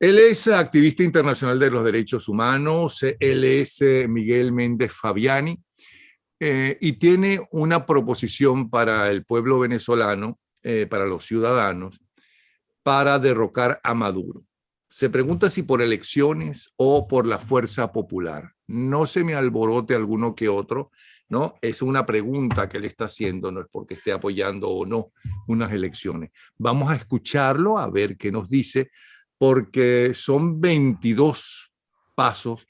Él es activista internacional de los derechos humanos, él es Miguel Méndez Fabiani, y tiene una proposición para el pueblo venezolano, para los ciudadanos, para derrocar a Maduro. Se pregunta si por elecciones o por la fuerza popular. No se me alborote alguno que otro, ¿no? Es una pregunta que él está haciendo, no es porque esté apoyando o no unas elecciones. Vamos a escucharlo, a ver qué nos dice, porque son 22 pasos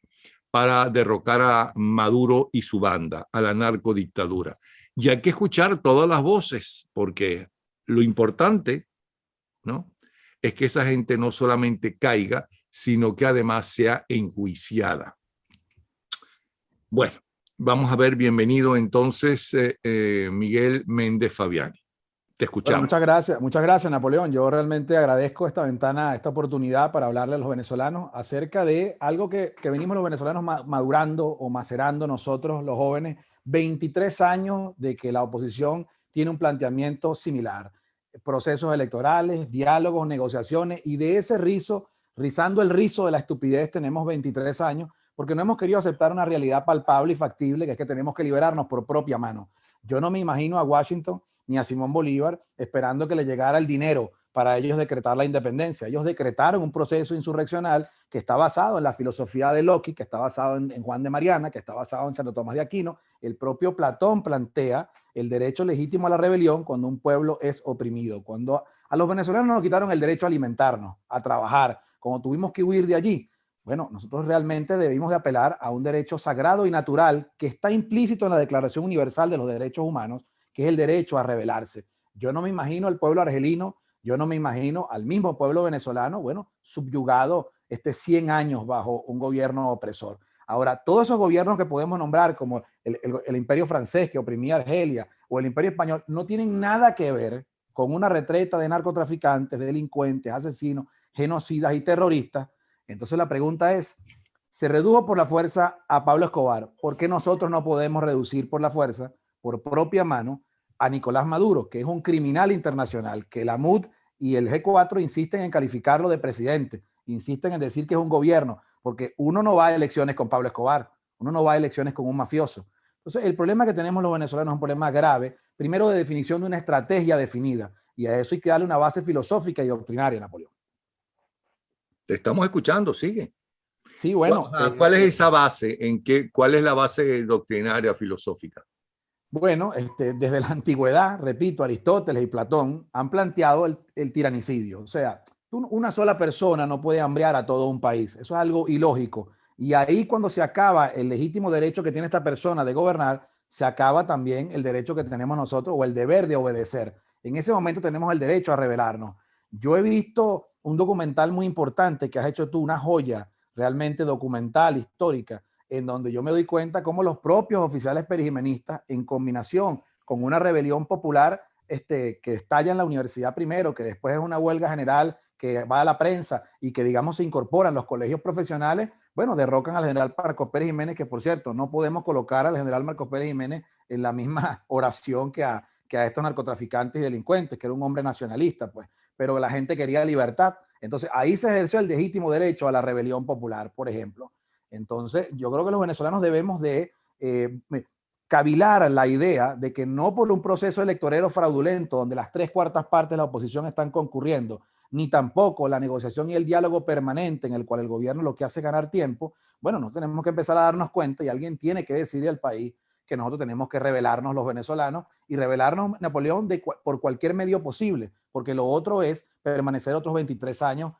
para derrocar a Maduro y su banda, a la narcodictadura. Y hay que escuchar todas las voces, porque lo importante, ¿no?, es que esa gente no solamente caiga, sino que además sea enjuiciada. Bueno, vamos a ver, bienvenido entonces, Miguel Méndez Fabiani. Te Bueno, escuchamos. muchas gracias, Napoleón. Yo realmente agradezco esta ventana, esta oportunidad para hablarle a los venezolanos acerca de algo que venimos los venezolanos madurando o macerando nosotros, los jóvenes, 23 años de que la oposición tiene un planteamiento similar. Procesos electorales, diálogos, negociaciones, y de ese rizo, rizando el rizo de la estupidez, tenemos 23 años, porque no hemos querido aceptar una realidad palpable y factible, que es que tenemos que liberarnos por propia mano. Yo no me imagino a Washington ni a Simón Bolívar esperando que le llegara el dinero para ellos decretar la independencia. Ellos decretaron un proceso insurreccional que está basado en la filosofía de Locke, que está basado en Juan de Mariana, que está basado en Santo Tomás de Aquino. El propio Platón plantea el derecho legítimo a la rebelión cuando un pueblo es oprimido. Cuando a los venezolanos nos quitaron el derecho a alimentarnos, a trabajar, cuando tuvimos que huir de allí, bueno, nosotros realmente debimos de apelar a un derecho sagrado y natural que está implícito en la Declaración Universal de los Derechos Humanos, que es el derecho a rebelarse. Yo no me imagino al pueblo argelino, yo no me imagino al mismo pueblo venezolano, bueno, subyugado 100 años bajo un gobierno opresor. Ahora, todos esos gobiernos que podemos nombrar, como el Imperio francés que oprimía Argelia, o el Imperio español, no tienen nada que ver con una retreta de narcotraficantes, delincuentes, asesinos, genocidas y terroristas. Entonces la pregunta es, se redujo por la fuerza a Pablo Escobar, ¿por qué nosotros no podemos reducir por la fuerza, por propia mano, a Nicolás Maduro, que es un criminal internacional, que la MUD y el G4 insisten en calificarlo de presidente, insisten en decir que es un gobierno, porque uno no va a elecciones con Pablo Escobar, uno no va a elecciones con un mafioso. Entonces, el problema que tenemos los venezolanos es un problema grave, primero de definición de una estrategia definida, y a eso hay que darle una base filosófica y doctrinaria, Napoleón. Te estamos escuchando, sigue. Sí, bueno. ¿Cuál es esa base? ¿Cuál es la base doctrinaria filosófica? Bueno, desde la antigüedad, repito, Aristóteles y Platón han planteado el tiranicidio. O sea, una sola persona no puede hambrear a todo un país. Eso es algo ilógico. Y ahí cuando se acaba el legítimo derecho que tiene esta persona de gobernar, se acaba también el derecho que tenemos nosotros o el deber de obedecer. En ese momento tenemos el derecho a rebelarnos. Yo he visto un documental muy importante que has hecho tú, una joya realmente documental, histórica, en donde yo me doy cuenta cómo los propios oficiales perijimenistas, en combinación con una rebelión popular que estalla en la universidad primero, que después es una huelga general que va a la prensa y que, digamos, se incorporan los colegios profesionales, bueno, derrocan al general Marcos Pérez Jiménez, que por cierto, no podemos colocar al general Marcos Pérez Jiménez en la misma oración que a estos narcotraficantes y delincuentes, que era un hombre nacionalista, pues, pero la gente quería libertad. Entonces, ahí se ejerció el legítimo derecho a la rebelión popular, por ejemplo. Entonces, yo creo que los venezolanos debemos de cavilar la idea de que no por un proceso electorero fraudulento donde las 3/4 partes de la oposición están concurriendo, ni tampoco la negociación y el diálogo permanente en el cual el gobierno lo que hace es ganar tiempo, bueno, no tenemos que empezar a darnos cuenta y alguien tiene que decirle al país que nosotros tenemos que rebelarnos los venezolanos y rebelarnos, Napoleón, por cualquier medio posible, porque lo otro es permanecer otros 23 años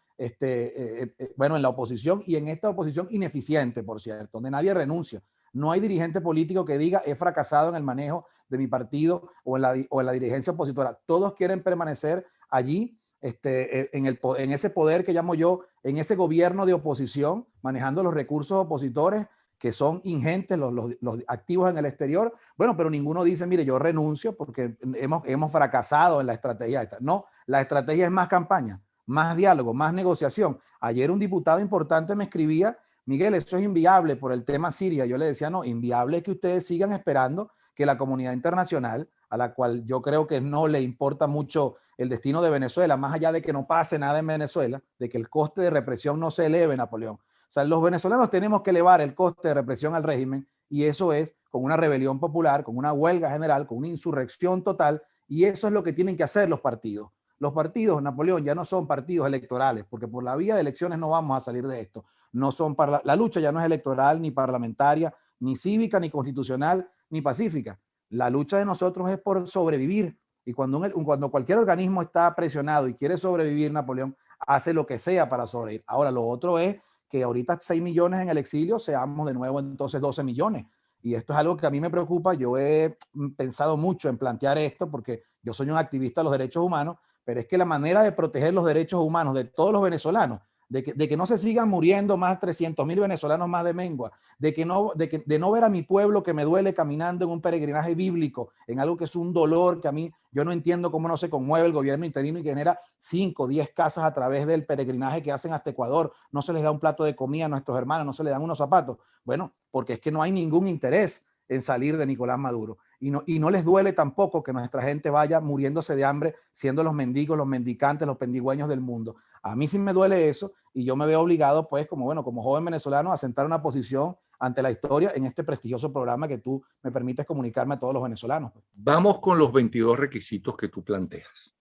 bueno, en la oposición y en esta oposición ineficiente, por cierto, donde nadie renuncia. No hay dirigente político que diga he fracasado en el manejo de mi partido o en la dirigencia opositora. Todos quieren permanecer allí en ese poder que llamo yo, en ese gobierno de oposición, manejando los recursos opositores que son ingentes, los activos en el exterior. Bueno, pero ninguno dice, mire, yo renuncio porque hemos fracasado en la estrategia esta. No, la estrategia es más campaña, más diálogo, más negociación. Ayer un diputado importante me escribía, Miguel, eso es inviable por el tema Siria. Yo le decía, no, inviable es que ustedes sigan esperando que la comunidad internacional, a la cual yo creo que no le importa mucho el destino de Venezuela, más allá de que no pase nada en Venezuela, de que el coste de represión no se eleve, Napoleón. O sea, los venezolanos tenemos que elevar el coste de represión al régimen, y eso es con una rebelión popular, con una huelga general, con una insurrección total, y eso es lo que tienen que hacer los partidos. Los partidos, Napoleón, ya no son partidos electorales, porque por la vía de elecciones no vamos a salir de esto. No son la lucha ya no es electoral, ni parlamentaria, ni cívica, ni constitucional, ni pacífica. La lucha de nosotros es por sobrevivir. Y cuando cualquier organismo está presionado y quiere sobrevivir, Napoleón hace lo que sea para sobrevivir. Ahora, lo otro es que ahorita 6 millones en el exilio, seamos de nuevo entonces 12 millones. Y esto es algo que a mí me preocupa. Yo he pensado mucho en plantear esto porque yo soy un activista de los derechos humanos, pero es que la manera de proteger los derechos humanos de todos los venezolanos, de que no se sigan muriendo más 300.000 venezolanos más de mengua, de no ver a mi pueblo que me duele caminando en un peregrinaje bíblico, en algo que es un dolor que a mí, yo no entiendo cómo no se conmueve el gobierno interino y genera 5, 10 casas a través del peregrinaje que hacen hasta Ecuador, no se les da un plato de comida a nuestros hermanos, no se les dan unos zapatos. Bueno, porque es que no hay ningún interés en salir de Nicolás Maduro. Y no les duele tampoco que nuestra gente vaya muriéndose de hambre, siendo los mendigos, los mendicantes, los pendigüeños del mundo. A mí sí me duele eso y yo me veo obligado, pues, como joven venezolano, a sentar una posición ante la historia en este prestigioso programa que tú me permites comunicarme a todos los venezolanos. Vamos con los 22 requisitos que tú planteas.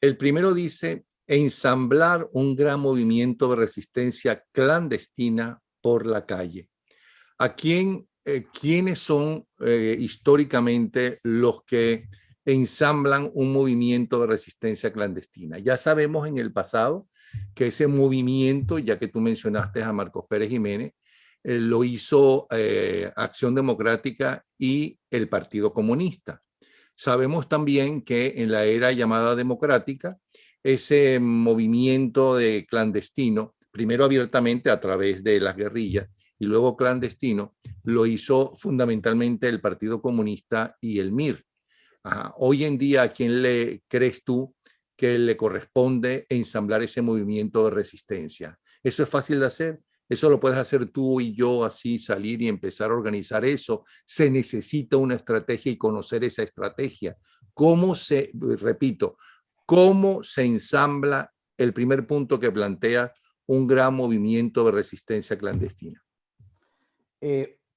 El primero dice ensamblar un gran movimiento de resistencia clandestina por la calle. ¿Quiénes son históricamente los que ensamblan un movimiento de resistencia clandestina? Ya sabemos en el pasado que ese movimiento, ya que tú mencionaste a Marcos Pérez Jiménez, lo hizo Acción Democrática y el Partido Comunista. Sabemos también que en la era llamada democrática, ese movimiento de clandestino, primero abiertamente a través de las guerrillas y luego clandestino, lo hizo fundamentalmente el Partido Comunista y el MIR. Ajá. Hoy en día, ¿a quién le crees tú que le corresponde ensamblar ese movimiento de resistencia? ¿Eso es fácil de hacer? ¿Eso lo puedes hacer tú y yo así, salir y empezar a organizar eso? Se necesita una estrategia y conocer esa estrategia. Repito, cómo se ensambla el primer punto que plantea un gran movimiento de resistencia clandestina?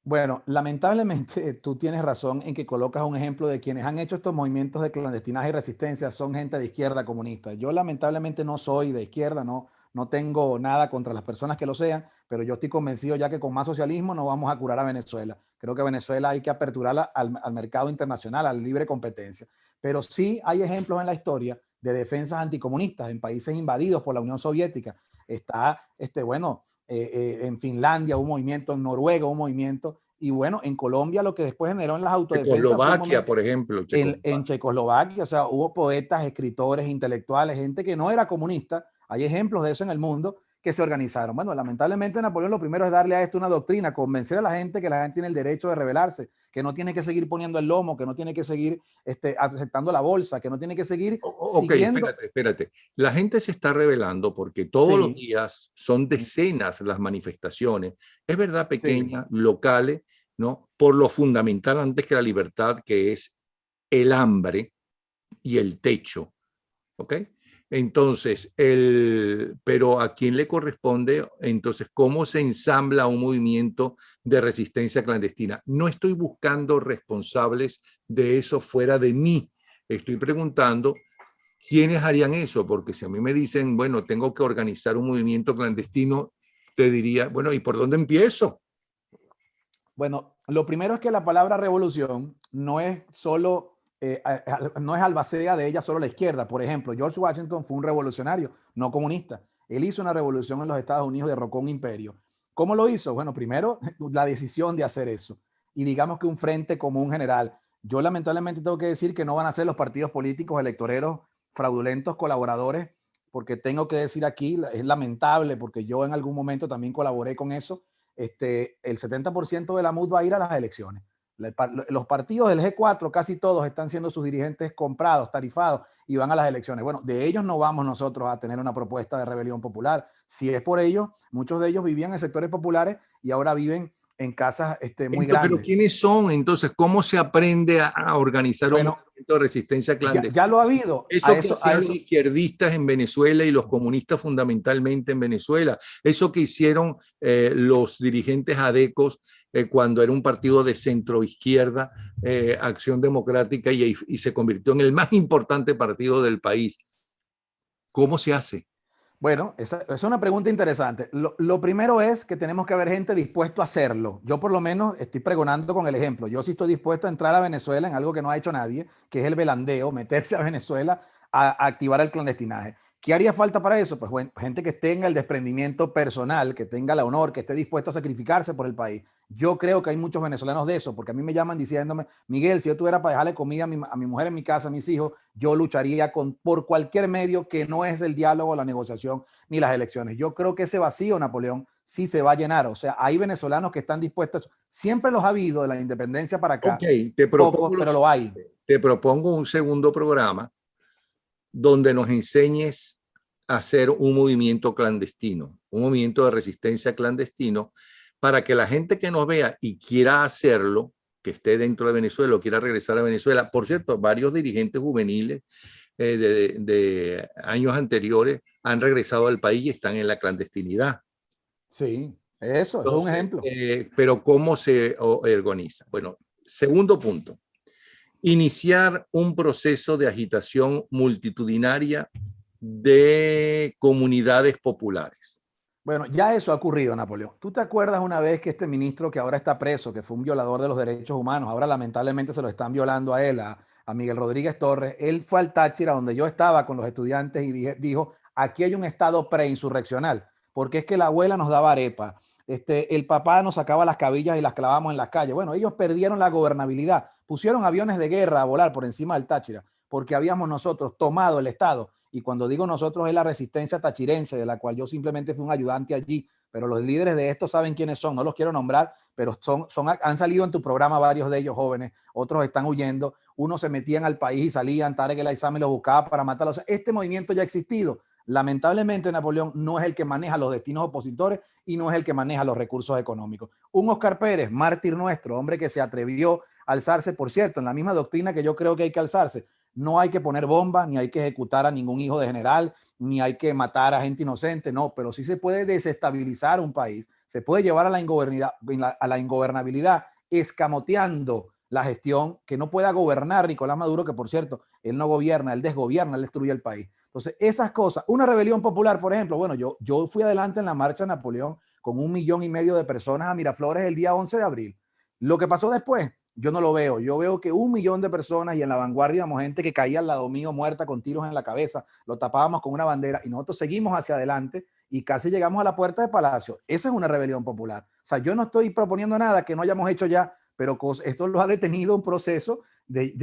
Bueno, lamentablemente tú tienes razón en que colocas un ejemplo de quienes han hecho estos movimientos de clandestinaje y resistencia son gente de izquierda comunista. Yo lamentablemente no soy de izquierda, no tengo nada contra las personas que lo sean, pero yo estoy convencido ya que con más socialismo no vamos a curar a Venezuela. Creo que Venezuela hay que aperturarla al mercado internacional, a la libre competencia. Pero sí hay ejemplos en la historia de defensas anticomunistas en países invadidos por la Unión Soviética. Está, en Finlandia un movimiento, en Noruega un movimiento, y bueno, en Colombia lo que después generó en las autodefensas Checoslovaquia, por ejemplo. En Checoslovaquia, o sea, hubo poetas, escritores, intelectuales, gente que no era comunista, hay ejemplos de eso en el mundo, que se organizaron. Bueno, lamentablemente Napoleón lo primero es darle a esto una doctrina, convencer a la gente que la gente tiene el derecho de rebelarse, que no tiene que seguir poniendo el lomo, que no tiene que seguir aceptando la bolsa, que no tiene que seguir siguiendo. Espérate. La gente se está rebelando porque todos los días son decenas las manifestaciones, es verdad, pequeñas, locales, ¿no? Por lo fundamental antes que la libertad, que es el hambre y el techo, ¿ok? Entonces, pero ¿a quién le corresponde? Entonces, ¿cómo se ensambla un movimiento de resistencia clandestina? No estoy buscando responsables de eso fuera de mí. Estoy preguntando quiénes harían eso, porque si a mí me dicen, bueno, tengo que organizar un movimiento clandestino, te diría, bueno, ¿y por dónde empiezo? Bueno, lo primero es que la palabra revolución no es solo no es albacea de ella solo la izquierda. Por ejemplo, George Washington fue un revolucionario, no comunista. Él hizo una revolución en los Estados Unidos, derrocó un imperio. ¿Cómo lo hizo? Bueno, primero la decisión de hacer eso. Y digamos que un frente común general. Yo lamentablemente tengo que decir que no van a ser los partidos políticos electoreros fraudulentos colaboradores, porque tengo que decir aquí, es lamentable, porque yo en algún momento también colaboré con eso. El 70% de la MUD va a ir a las elecciones. Los partidos del G4, casi todos están siendo sus dirigentes comprados, tarifados y van a las elecciones. Bueno, de ellos no vamos nosotros a tener una propuesta de rebelión popular. Si es por ellos, muchos de ellos vivían en sectores populares y ahora viven en casas muy Pero grandes. ¿quiénes son? Entonces, ¿cómo se aprende a organizar un Bueno, movimiento de resistencia ya lo clandestina? ha habido. Eso que hacían los izquierdistas en Venezuela y los comunistas fundamentalmente en Venezuela, eso que hicieron los dirigentes adecos cuando era un partido de centro izquierda, Acción Democrática, y se convirtió en el más importante partido del país. ¿Cómo se hace? Bueno, esa es una pregunta interesante. Lo primero es que tenemos que haber gente dispuesto a hacerlo. Yo por lo menos estoy pregonando con el ejemplo. Yo sí estoy dispuesto a entrar a Venezuela en algo que no ha hecho nadie, que es el velandeo, meterse a Venezuela a activar el clandestinaje. ¿Qué haría falta para eso? Pues bueno, gente que tenga el desprendimiento personal, que tenga el honor, que esté dispuesto a sacrificarse por el país. Yo creo que hay muchos venezolanos de eso, porque a mí me llaman diciéndome, Miguel, si yo tuviera para dejarle comida a mi mujer en mi casa, a mis hijos, yo lucharía por cualquier medio que no es el diálogo, la negociación ni las elecciones. Yo creo que ese vacío, Napoleón, sí se va a llenar. O sea, hay venezolanos que están dispuestos, siempre los ha habido de la independencia para acá, Ok, te pocos, propongo, pero lo hay. te propongo un segundo programa donde nos enseñes a hacer un movimiento clandestino, un movimiento de resistencia clandestino, para que la gente que nos vea y quiera hacerlo, que esté dentro de Venezuela o quiera regresar a Venezuela. Por cierto, varios dirigentes juveniles de años anteriores han regresado al país y están en la clandestinidad. Sí, eso es un Entonces, ejemplo. pero ¿cómo se organiza? Bueno, segundo punto, iniciar un proceso de agitación multitudinaria de comunidades populares. Bueno, ya eso ha ocurrido, Napoleón. ¿Tú te acuerdas una vez que este ministro que ahora está preso, que fue un violador de los derechos humanos, ahora lamentablemente se lo están violando a él, a Miguel Rodríguez Torres? Él fue al Táchira, donde yo estaba con los estudiantes, y dijo, aquí hay un estado preinsurreccional, porque es que la abuela nos daba arepa, el papá nos sacaba las cabillas y las clavábamos en las calles. Bueno, ellos perdieron la gobernabilidad, pusieron aviones de guerra a volar por encima del Táchira, porque habíamos nosotros tomado el estado. Y cuando digo nosotros es la resistencia tachirense, de la cual yo simplemente fui un ayudante allí, pero los líderes de esto saben quiénes son, no los quiero nombrar, pero han salido en tu programa varios de ellos jóvenes, otros están huyendo, unos se metían al país y salían, Tarek El Aissami los buscaba para matarlos. Este movimiento ya ha existido. Lamentablemente, Napoleón no es el que maneja los destinos opositores y no es el que maneja los recursos económicos. Un Oscar Pérez, mártir nuestro, hombre que se atrevió a alzarse, por cierto, en la misma doctrina que yo creo que hay que alzarse. No hay que poner bombas, ni hay que ejecutar a ningún hijo de general, ni hay que matar a gente inocente, no, pero sí se puede desestabilizar un país, se puede llevar a la ingobernabilidad escamoteando la gestión, que no pueda gobernar Nicolás Maduro, que por cierto, él no gobierna, él desgobierna, él destruye el país. Entonces, esas cosas, una rebelión popular, por ejemplo, bueno, yo fui adelante en la marcha de Napoleón con 1,5 millones de personas a Miraflores el día 11 de abril. Lo que pasó después, yo no lo veo. Yo veo que 1 millón de personas, y en la vanguardia íbamos gente que caía al lado mío muerta con tiros en la cabeza, lo tapábamos con una bandera y nosotros seguimos hacia adelante y casi llegamos a la puerta de Palacio. Esa es una rebelión popular. O sea, yo no estoy proponiendo nada que no hayamos hecho ya, pero esto lo ha detenido un proceso de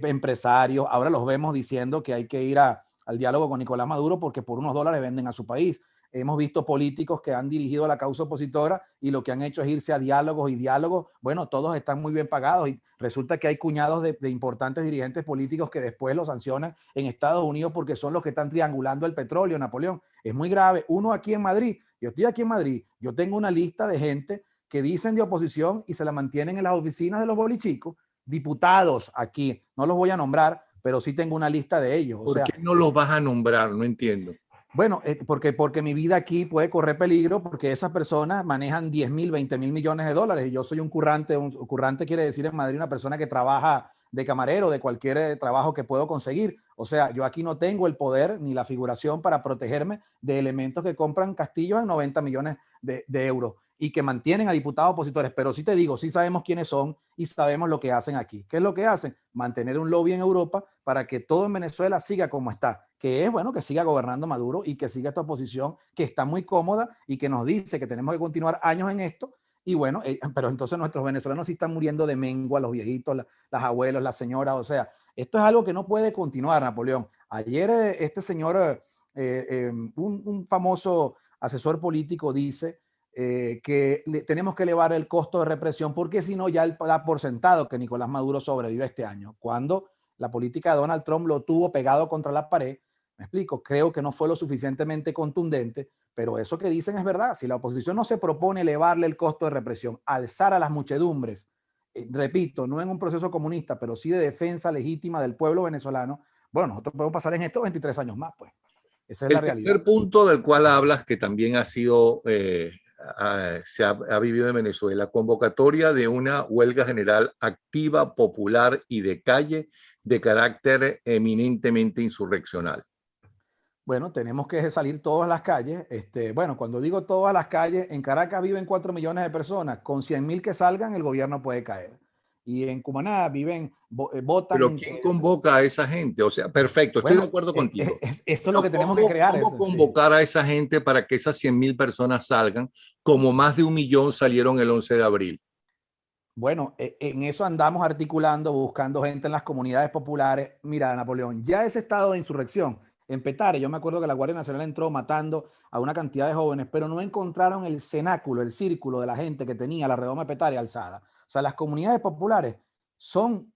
empresarios. Ahora los vemos diciendo que hay que ir al diálogo con Nicolás Maduro porque por unos dólares venden a su país. Hemos visto políticos que han dirigido la causa opositora y lo que han hecho es irse a diálogos y diálogos. Bueno, todos están muy bien pagados y resulta que hay cuñados de importantes dirigentes políticos que después los sancionan en Estados Unidos porque son los que están triangulando el petróleo, Napoleón. Es muy grave. Uno aquí en Madrid, yo estoy aquí en Madrid, yo tengo una lista de gente que dicen de oposición y se la mantienen en las oficinas de los bolichicos, diputados aquí, no los voy a nombrar, pero sí tengo una lista de ellos. O ¿Por sea, qué no los vas a nombrar? No entiendo. bueno, porque mi vida aquí puede correr peligro porque esas personas manejan 10,000, 20,000 millones de dólares y yo soy un currante. Un currante quiere decir en Madrid una persona que trabaja de camarero, de cualquier trabajo que puedo conseguir. O sea, yo aquí no tengo el poder ni la figuración para protegerme de elementos que compran castillos en 90 millones de euros y que mantienen a diputados opositores. Pero sí te digo, sí sabemos quiénes son y sabemos lo que hacen aquí. ¿Qué es lo que hacen? Mantener un lobby en Europa para que todo en Venezuela siga como está, que es, bueno, que siga gobernando Maduro y que siga esta oposición que está muy cómoda y que nos dice que tenemos que continuar años en esto. Y bueno, pero entonces nuestros venezolanos sí están muriendo de mengua, los viejitos, las abuelos, las señoras. O sea, esto es algo que no puede continuar, Napoleón. Ayer este señor, un famoso asesor político dice que tenemos que elevar el costo de represión porque si no ya él da por sentado que Nicolás Maduro sobrevive este año, cuando la política de Donald Trump lo tuvo pegado contra la pared ¿Me explico? Creo que no fue lo suficientemente contundente, pero eso que dicen es verdad. Si la oposición no se propone elevarle el costo de represión, alzar a las muchedumbres, repito, no en un proceso comunista, pero sí de defensa legítima del pueblo venezolano, bueno, nosotros podemos pasar en estos 23 años más, pues. Esa es la El realidad. tercer punto del cual hablas, que también ha sido, ha vivido en Venezuela, convocatoria de una huelga general activa, popular y de calle de carácter eminentemente insurreccional. Bueno, tenemos que salir todas las calles. Bueno, cuando digo todas las calles, en Caracas viven 4 millones de personas. Con 100.000 que salgan, el gobierno puede caer. Y en Cumaná viven, votan Pero ¿quién convoca a esa gente? O sea, perfecto, estoy de bueno, acuerdo contigo. eso es lo Pero que tenemos que crear. ¿cómo Sí. convocar a esa gente para que esas 100.000 personas salgan, como más de 1 millón salieron el 11 de abril? Bueno, en eso andamos articulando, buscando gente en las comunidades populares. Mira, Napoleón, ya ese estado de insurrección en Petare, yo me acuerdo que la Guardia Nacional entró matando a una cantidad de jóvenes, pero no encontraron el cenáculo, el círculo de la gente que tenía la redoma de Petare alzada. O sea, las comunidades populares son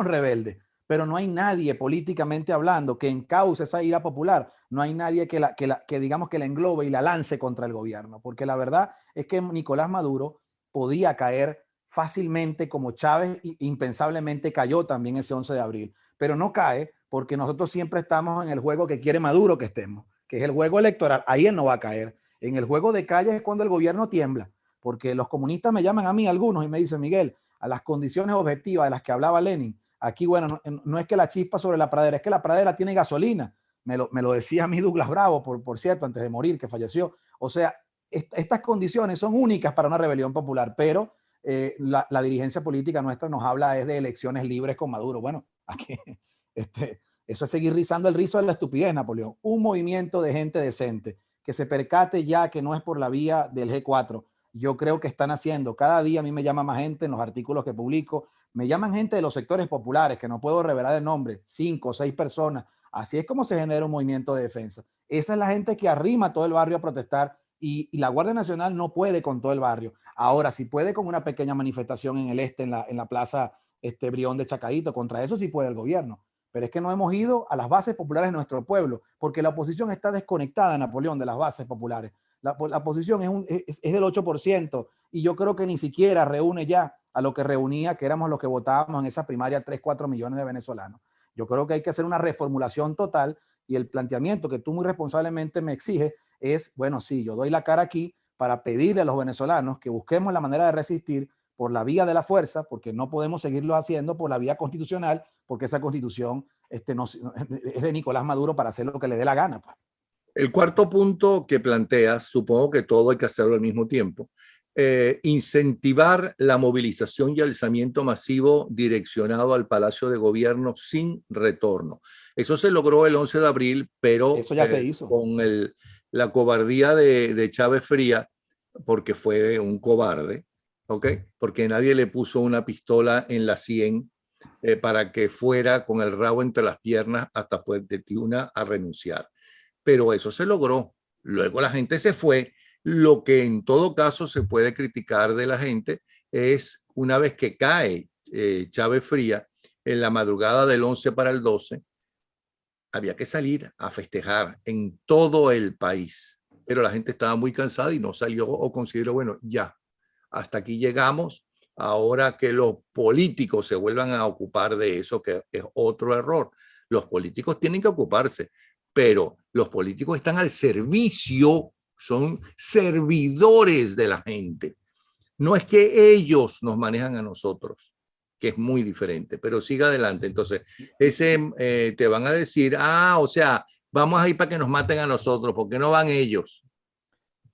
rebeldes, pero no hay nadie políticamente hablando que encauce esa ira popular. No hay nadie que digamos que la englobe y la lance contra el gobierno, porque la verdad es que Nicolás Maduro podía caer fácilmente como Chávez impensablemente cayó también ese 11 de abril, pero no cae porque nosotros siempre estamos en el juego que quiere Maduro que estemos, que es el juego electoral. Ahí él no va a caer. En el juego de calle es cuando el gobierno tiembla, porque los comunistas me llaman a mí algunos y me dicen, Miguel, a las condiciones objetivas de las que hablaba Lenin, aquí, bueno, no es que la chispa sobre la pradera, es que la pradera tiene gasolina. Me lo decía a mí Douglas Bravo, por cierto, antes de morir, que falleció. O sea, estas condiciones son únicas para una rebelión popular, pero la dirigencia política nuestra nos habla es de elecciones libres con Maduro. Bueno, aquí, eso es seguir rizando el rizo de la estupidez, Napoleón. Un movimiento de gente decente que se percate ya que no es por la vía del G4. Yo creo que están haciendo. Cada día a mí me llama más gente en los artículos que publico. Me llaman gente de los sectores populares, que no puedo revelar el nombre, 5 o 6 personas. Así es como se genera un movimiento de defensa. Esa es la gente que arrima todo el barrio a protestar y la Guardia Nacional no puede con todo el barrio. Ahora, si puede con una pequeña manifestación en el en la plaza Brión de Chacaíto, contra eso sí puede el gobierno. Pero es que no hemos ido a las bases populares de nuestro pueblo, porque la oposición está desconectada, Napoleón, de las bases populares. La oposición es del 8% y yo creo que ni siquiera reúne ya a lo que reunía, que éramos los que votábamos en esa primaria, 3, 4 millones de venezolanos. Yo creo que hay que hacer una reformulación total y el planteamiento que tú muy responsablemente me exiges es, bueno, sí, yo doy la cara aquí para pedirle a los venezolanos que busquemos la manera de resistir por la vía de la fuerza, porque no podemos seguirlo haciendo por la vía constitucional, porque esa constitución es de Nicolás Maduro para hacer lo que le dé la gana. Pues. El cuarto punto que planteas, supongo que todo hay que hacerlo al mismo tiempo, incentivar la movilización y alzamiento masivo direccionado al Palacio de Gobierno sin retorno. Eso se logró el 11 de abril, pero eso ya se hizo. Con la cobardía de Chávez Fría, porque fue un cobarde, ¿ok? Porque nadie le puso una pistola en la 100 para que fuera con el rabo entre las piernas hasta Fuerte Tiuna a renunciar. Pero eso se logró. Luego la gente se fue. Lo que en todo caso se puede criticar de la gente es una vez que cae Chávez Fría en la madrugada del 11 para el 12, había que salir a festejar en todo el país. Pero la gente estaba muy cansada y no salió o consideró, bueno, ya, hasta aquí llegamos. Ahora que los políticos se vuelvan a ocupar de eso, que es otro error. Los políticos tienen que ocuparse, pero los políticos están al servicio, son servidores de la gente. No es que ellos nos manejan a nosotros, que es muy diferente, pero siga adelante. Entonces, te van a decir, o sea, vamos a ir para que nos maten a nosotros, ¿por qué no van ellos?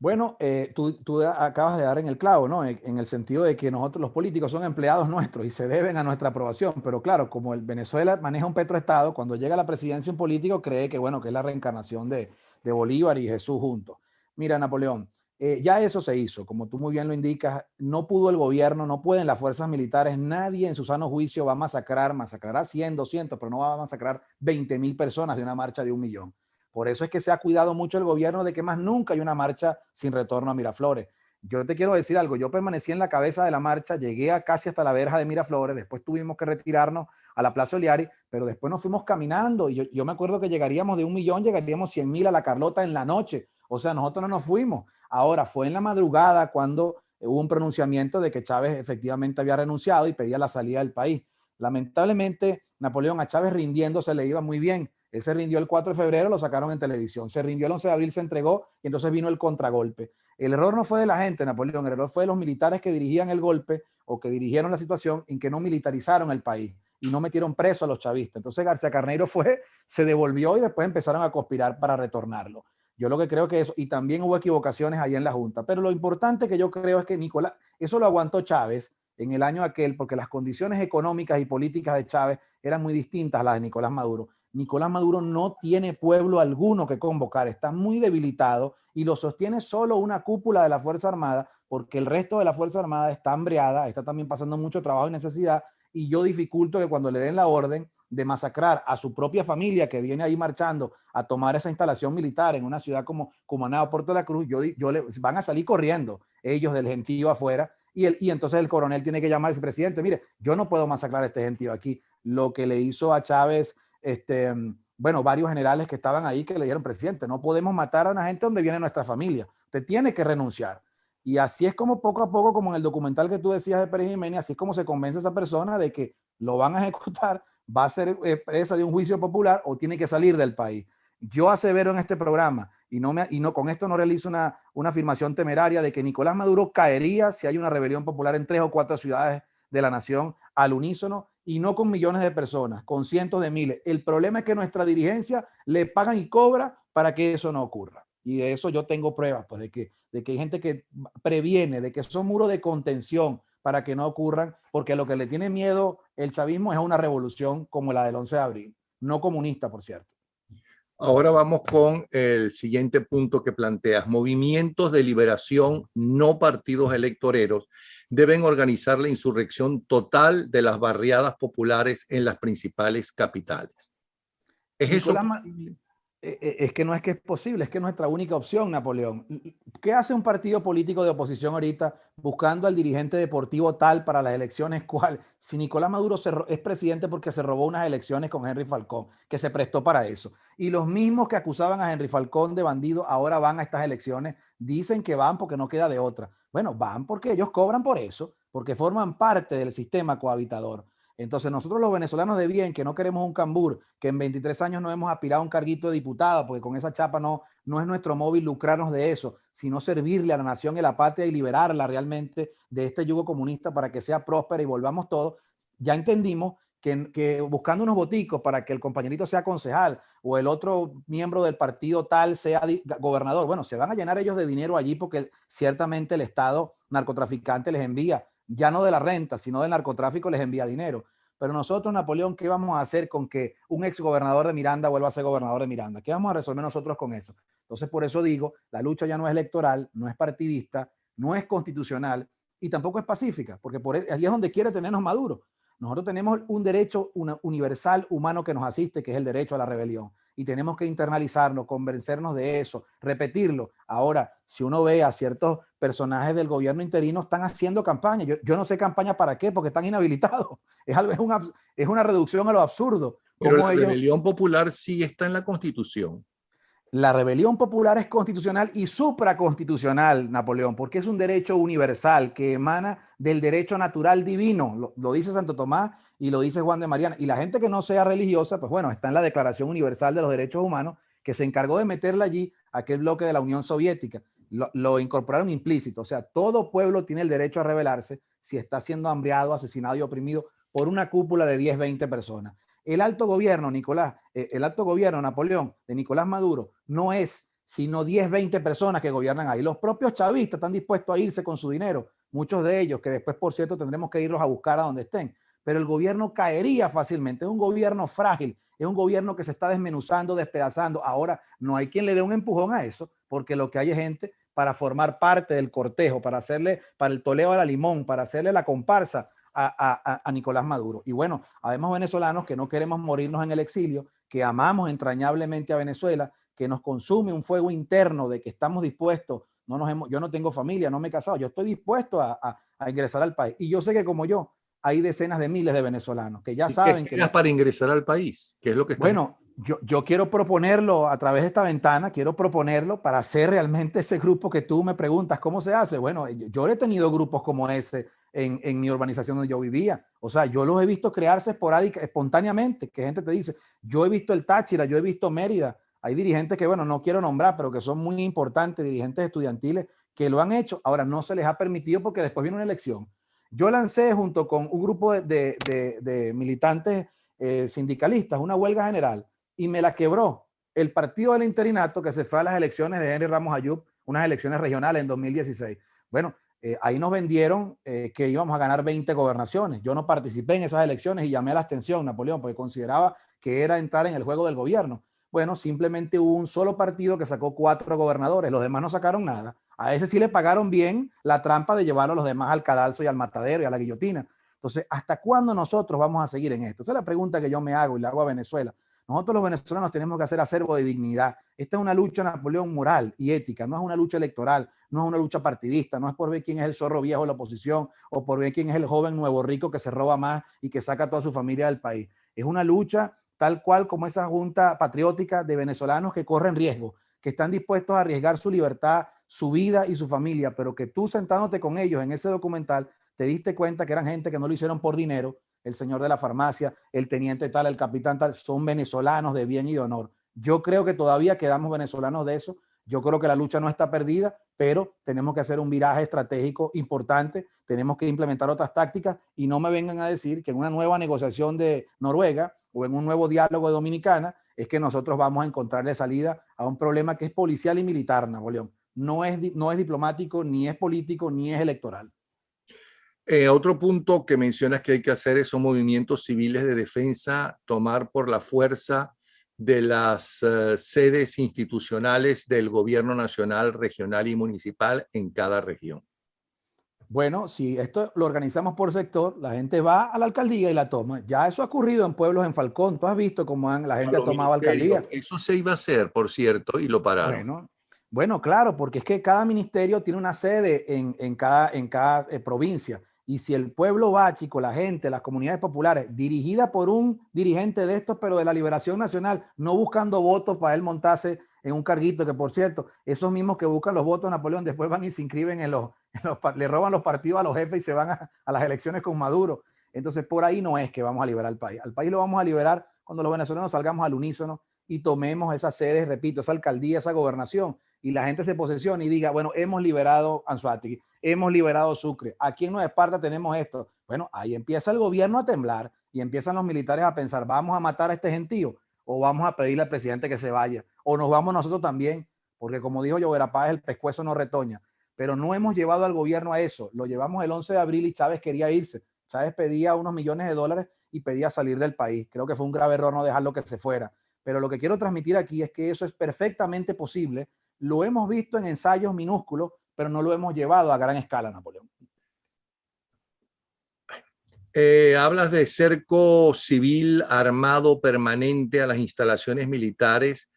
Bueno, tú acabas de dar en el clavo, ¿no? En el sentido de que nosotros los políticos son empleados nuestros y se deben a nuestra aprobación. Pero claro, como el Venezuela maneja un petroestado, cuando llega a la presidencia un político cree que, bueno, que es la reencarnación de Bolívar y Jesús juntos. Mira, Napoleón, ya eso se hizo. Como tú muy bien lo indicas, no pudo el gobierno, no pueden las fuerzas militares, nadie en su sano juicio va a masacrará 100, 200, pero no va a masacrar 20.000 personas de una marcha de 1 millón. Por eso es que se ha cuidado mucho el gobierno de que más nunca hay una marcha sin retorno a Miraflores. Yo te quiero decir algo, yo permanecí en la cabeza de la marcha, llegué a casi hasta la verja de Miraflores, después tuvimos que retirarnos a la Plaza Oliari, pero después nos fuimos caminando y yo me acuerdo que llegaríamos de 1.000.000, llegaríamos 100.000 a La Carlota en la noche, o sea, nosotros no nos fuimos. Ahora, fue en la madrugada cuando hubo un pronunciamiento de que Chávez efectivamente había renunciado y pedía la salida del país. Lamentablemente, Napoleón, a Chávez rindiéndose le iba muy bien. Él se rindió el 4 de febrero, lo sacaron en televisión. Se rindió el 11 de abril, se entregó y entonces vino el contragolpe. El error no fue de la gente, Napoleón, el error fue de los militares que dirigían el golpe o que dirigieron la situación en que no militarizaron el país y no metieron preso a los chavistas. Entonces García Carneiro se devolvió y después empezaron a conspirar para retornarlo. Yo lo que creo que eso, y también hubo equivocaciones ahí en la Junta, pero lo importante que yo creo es que Nicolás, eso lo aguantó Chávez en el año aquel, porque las condiciones económicas y políticas de Chávez eran muy distintas a las de Nicolás Maduro. Nicolás Maduro no tiene pueblo alguno que convocar, está muy debilitado y lo sostiene solo una cúpula de la Fuerza Armada, porque el resto de la Fuerza Armada está hambreada, está también pasando mucho trabajo y necesidad, y yo dificulto que cuando le den la orden de masacrar a su propia familia que viene ahí marchando a tomar esa instalación militar en una ciudad como Cumaná o Puerto de la Cruz, van a salir corriendo ellos del gentío afuera y entonces el coronel tiene que llamar al presidente, mire, yo no puedo masacrar a este gentío aquí. Lo que le hizo a Chávez, bueno, varios generales que estaban ahí que le dijeron, presidente, no podemos matar a una gente donde viene nuestra familia, usted tiene que renunciar. Y así es como poco a poco, como en el documental que tú decías de Pérez Jiménez, así es como se convence a esa persona de que lo van a ejecutar, va a ser presa de un juicio popular o tiene que salir del país. Yo asevero en este programa, y no con esto no realizo una afirmación temeraria de que Nicolás Maduro caería si hay una rebelión popular en 3 o 4 ciudades de la nación al unísono y no con millones de personas, con cientos de miles. El problema es que nuestra dirigencia le pagan y cobra para que eso no ocurra. Y de eso yo tengo pruebas, pues, de que hay gente que previene, de que son muros de contención para que no ocurran, porque lo que le tiene miedo el chavismo es a una revolución como la del 11 de abril, no comunista, por cierto. Ahora vamos con el siguiente punto que planteas. Movimientos de liberación, no partidos electoreros, deben organizar la insurrección total de las barriadas populares en las principales capitales. ¿Es Nicolás, eso posible? Es que no es que es posible, es que es nuestra única opción, Napoleón. ¿Qué hace un partido político de oposición ahorita buscando al dirigente deportivo tal para las elecciones? ¿Cuál? Si Nicolás Maduro es presidente porque se robó unas elecciones con Henry Falcón, que se prestó para eso. Y los mismos que acusaban a Henry Falcón de bandido ahora van a estas elecciones, dicen que van porque no queda de otra. Bueno, van porque ellos cobran por eso, porque forman parte del sistema cohabitador. Entonces nosotros los venezolanos de bien, que no queremos un cambur, que en 23 años no hemos aspirado a un carguito de diputado, porque con esa chapa no es nuestro móvil lucrarnos de eso, sino servirle a la nación y a la patria y liberarla realmente de este yugo comunista para que sea próspera y volvamos todos. Ya entendimos que buscando unos boticos para que el compañerito sea concejal o el otro miembro del partido tal sea gobernador, bueno, se van a llenar ellos de dinero allí porque ciertamente el Estado narcotraficante les envía, ya no de la renta, sino del narcotráfico les envía dinero. Pero nosotros, Napoleón, ¿qué vamos a hacer con que un ex gobernador de Miranda vuelva a ser gobernador de Miranda? ¿Qué vamos a resolver nosotros con eso? Entonces, por eso digo, la lucha ya no es electoral, no es partidista, no es constitucional y tampoco es pacífica, porque allí es donde quiere tenernos Maduro. Nosotros tenemos un derecho universal humano que nos asiste, que es el derecho a la rebelión. Y tenemos que internalizarlo, convencernos de eso, repetirlo. Ahora, si uno ve a ciertos personajes del gobierno interino, están haciendo campaña. Yo no sé campaña para qué, porque están inhabilitados. Es una reducción a lo absurdo. Pero la rebelión popular sí está en la Constitución. La rebelión popular es constitucional y supraconstitucional, Napoleón, porque es un derecho universal que emana del derecho natural divino. Lo dice Santo Tomás y lo dice Juan de Mariana. Y la gente que no sea religiosa, pues bueno, está en la Declaración Universal de los Derechos Humanos, que se encargó de meterla allí, aquel bloque de la Unión Soviética. Lo incorporaron implícito. O sea, todo pueblo tiene el derecho a rebelarse si está siendo hambriado, asesinado y oprimido por una cúpula de 10, 20 personas. El alto gobierno, el alto gobierno, Napoleón, de Nicolás Maduro, no es sino 10, 20 personas que gobiernan ahí. Los propios chavistas están dispuestos a irse con su dinero, muchos de ellos, que después, por cierto, tendremos que irlos a buscar a donde estén. Pero el gobierno caería fácilmente. Es un gobierno frágil, es un gobierno que se está desmenuzando, despedazando. Ahora, no hay quien le dé un empujón a eso, porque lo que hay es gente para formar parte del cortejo, para el toleo a la limón, para hacerle la comparsa a Nicolás Maduro. Y bueno, habemos venezolanos que no queremos morirnos en el exilio, que amamos entrañablemente a Venezuela, que nos consume un fuego interno de que estamos dispuestos yo no tengo familia, no me he casado, yo estoy dispuesto a ingresar al país. Y yo sé que como yo, hay decenas de miles de venezolanos que ya ¿Y qué saben que esperas para ingresar al país? ¿Qué es lo que estás? bueno, yo quiero proponerlo a través de esta ventana, quiero proponerlo para hacer realmente ese grupo que tú me preguntas, ¿cómo se hace? Bueno, yo he tenido grupos como ese en mi urbanización donde yo vivía. O sea, yo los he visto crearse espontáneamente, que gente te dice, yo he visto el Táchira, yo he visto Mérida. Hay dirigentes que, bueno, no quiero nombrar, pero que son muy importantes, dirigentes estudiantiles que lo han hecho. Ahora no se les ha permitido porque después viene una elección. Yo lancé junto con un grupo de militantes sindicalistas, una huelga general, y me la quebró el partido del interinato que se fue a las elecciones de Henry Ramos Ayub, unas elecciones regionales en 2016. Bueno, ahí nos vendieron que íbamos a ganar 20 gobernaciones. Yo no participé en esas elecciones y llamé a la abstención, Napoleón, porque consideraba que era entrar en el juego del gobierno. Bueno, simplemente hubo un solo partido que sacó 4 gobernadores, los demás no sacaron nada. A ese sí le pagaron bien la trampa de llevar a los demás al cadalso y al matadero y a la guillotina. Entonces, ¿hasta cuándo nosotros vamos a seguir en esto? Esa es la pregunta que yo me hago y le hago a Venezuela. Nosotros los venezolanos tenemos que hacer acervo de dignidad. Esta es una lucha, Napoleón, moral y ética, no es una lucha electoral, no es una lucha partidista, no es por ver quién es el zorro viejo de la oposición o por ver quién es el joven nuevo rico que se roba más y que saca a toda su familia del país. Es una lucha tal cual como esa junta patriótica de venezolanos que corren riesgo, que están dispuestos a arriesgar su libertad, su vida y su familia, pero que tú sentándote con ellos en ese documental te diste cuenta que eran gente que no lo hicieron por dinero, el señor de la farmacia, el teniente tal, el capitán tal, son venezolanos de bien y de honor. Yo creo que todavía quedamos venezolanos de eso. Yo creo que la lucha no está perdida, pero tenemos que hacer un viraje estratégico importante, tenemos que implementar otras tácticas y no me vengan a decir que en una nueva negociación de Noruega o en un nuevo diálogo de Dominicana es que nosotros vamos a encontrarle salida a un problema que es policial y militar, Napoleón. No es diplomático, ni es político, ni es electoral. Otro punto que mencionas que hay que hacer son movimientos civiles de defensa, tomar por la fuerza de las sedes institucionales del gobierno nacional, regional y municipal en cada región. Bueno, si esto lo organizamos por sector, la gente va a la alcaldía y la toma. Ya eso ha ocurrido en pueblos en Falcón. Tú has visto cómo la gente ha tomado alcaldía. Eso se iba a hacer, por cierto, y lo pararon. Bueno, claro, porque es que cada ministerio tiene una sede en cada provincia. Y si el pueblo va, chico, la gente, las comunidades populares, dirigida por un dirigente de estos, pero de la Liberación Nacional, no buscando votos para él montarse en un carguito, que por cierto, esos mismos que buscan los votos, Napoleón, después van y se inscriben le roban los partidos a los jefes y se van a las elecciones con Maduro. Entonces, por ahí no es que vamos a liberar al país. Al país lo vamos a liberar cuando los venezolanos salgamos al unísono y tomemos esas sedes, repito, esa alcaldía, esa gobernación, y la gente se posesione y diga, bueno, hemos liberado Anzoátegui, hemos liberado Sucre, aquí en Nueva Esparta tenemos esto. Bueno, ahí empieza el gobierno a temblar y empiezan los militares a pensar, ¿vamos a matar a este gentío o vamos a pedirle al presidente que se vaya? O nos vamos nosotros también, porque como dijo Llobera Páez, el pescuezo no retoña. Pero no hemos llevado al gobierno a eso. Lo llevamos el 11 de abril y Chávez quería irse. Chávez pedía unos millones de dólares y pedía salir del país. Creo que fue un grave error no dejarlo que se fuera. Pero lo que quiero transmitir aquí es que eso es perfectamente posible. Lo hemos visto en ensayos minúsculos, pero no lo hemos llevado a gran escala, Napoleón. Hablas de cerco civil armado permanente a las instalaciones militares.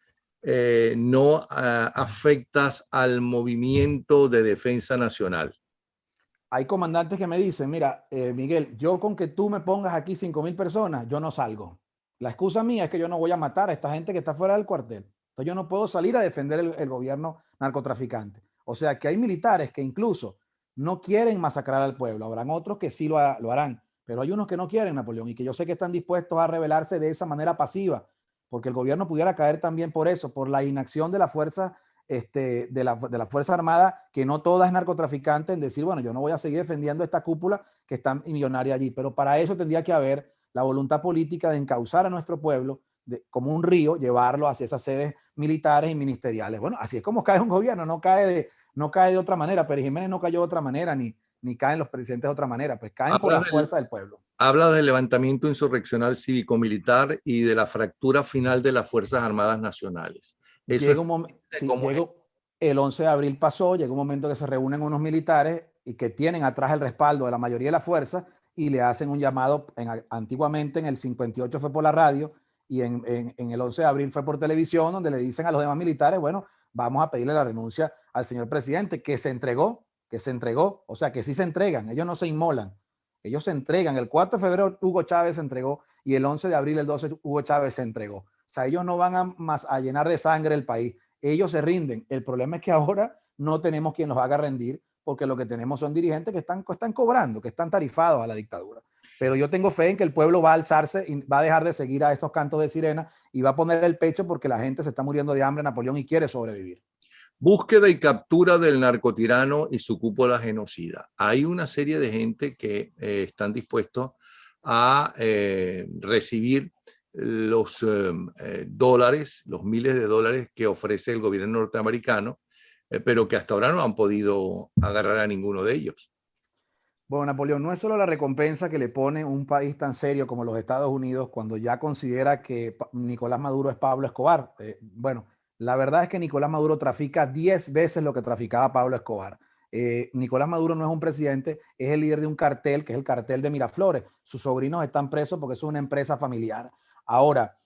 No afectas al movimiento de defensa nacional. Hay comandantes que me dicen, mira, Miguel, yo con que tú me pongas aquí 5,000 personas, yo no salgo. La excusa mía es que yo no voy a matar a esta gente que está fuera del cuartel. Entonces yo no puedo salir a defender el gobierno narcotraficante. O sea que hay militares que incluso no quieren masacrar al pueblo. Habrán otros que sí lo harán, pero hay unos que no quieren, Napoleón, y que yo sé que están dispuestos a rebelarse de esa manera pasiva, porque el gobierno pudiera caer también por eso, por la inacción de la fuerza de la Fuerza Armada, que no toda es narcotraficante, en decir, bueno, yo no voy a seguir defendiendo esta cúpula que está millonaria allí, pero para eso tendría que haber la voluntad política de encauzar a nuestro pueblo como un río, llevarlo hacia esas sedes militares y ministeriales. Bueno, así es como cae un gobierno, no cae de otra manera. Pérez Jiménez no cayó de otra manera, ni caen los presidentes de otra manera, pues caen por la fuerza del pueblo. Habla del levantamiento insurreccional cívico-militar y de la fractura final de las Fuerzas Armadas Nacionales. Llega un momento, sí, el 11 de abril pasó, llega un momento que se reúnen unos militares y que tienen atrás el respaldo de la mayoría de la fuerza y le hacen un llamado, antiguamente en el 58 fue por la radio y en el 11 de abril fue por televisión, donde le dicen a los demás militares, bueno, vamos a pedirle la renuncia al señor presidente, que se entregó, o sea, que sí se entregan, ellos no se inmolan, ellos se entregan. El 4 de febrero Hugo Chávez se entregó y el 11 de abril, el 12, Hugo Chávez se entregó. O sea, ellos no van a llenar de sangre el país, ellos se rinden. El problema es que ahora no tenemos quien los haga rendir, porque lo que tenemos son dirigentes que están cobrando, que están tarifados a la dictadura. Pero yo tengo fe en que el pueblo va a alzarse y va a dejar de seguir a estos cantos de sirena y va a poner el pecho, porque la gente se está muriendo de hambre, Napoleón, y quiere sobrevivir. Búsqueda y captura del narcotirano y su cúpula genocida. Hay una serie de gente que están dispuestos a recibir los dólares, los miles de dólares que ofrece el gobierno norteamericano, pero que hasta ahora no han podido agarrar a ninguno de ellos. Bueno, Napoleón, no es solo la recompensa que le pone un país tan serio como los Estados Unidos cuando ya considera que Nicolás Maduro es Pablo Escobar. Bueno, la verdad es que Nicolás Maduro trafica 10 veces lo que traficaba Pablo Escobar. Nicolás Maduro no es un presidente, es el líder de un cartel, que es el cartel de Miraflores. Sus sobrinos están presos porque es una empresa familiar. Ahora,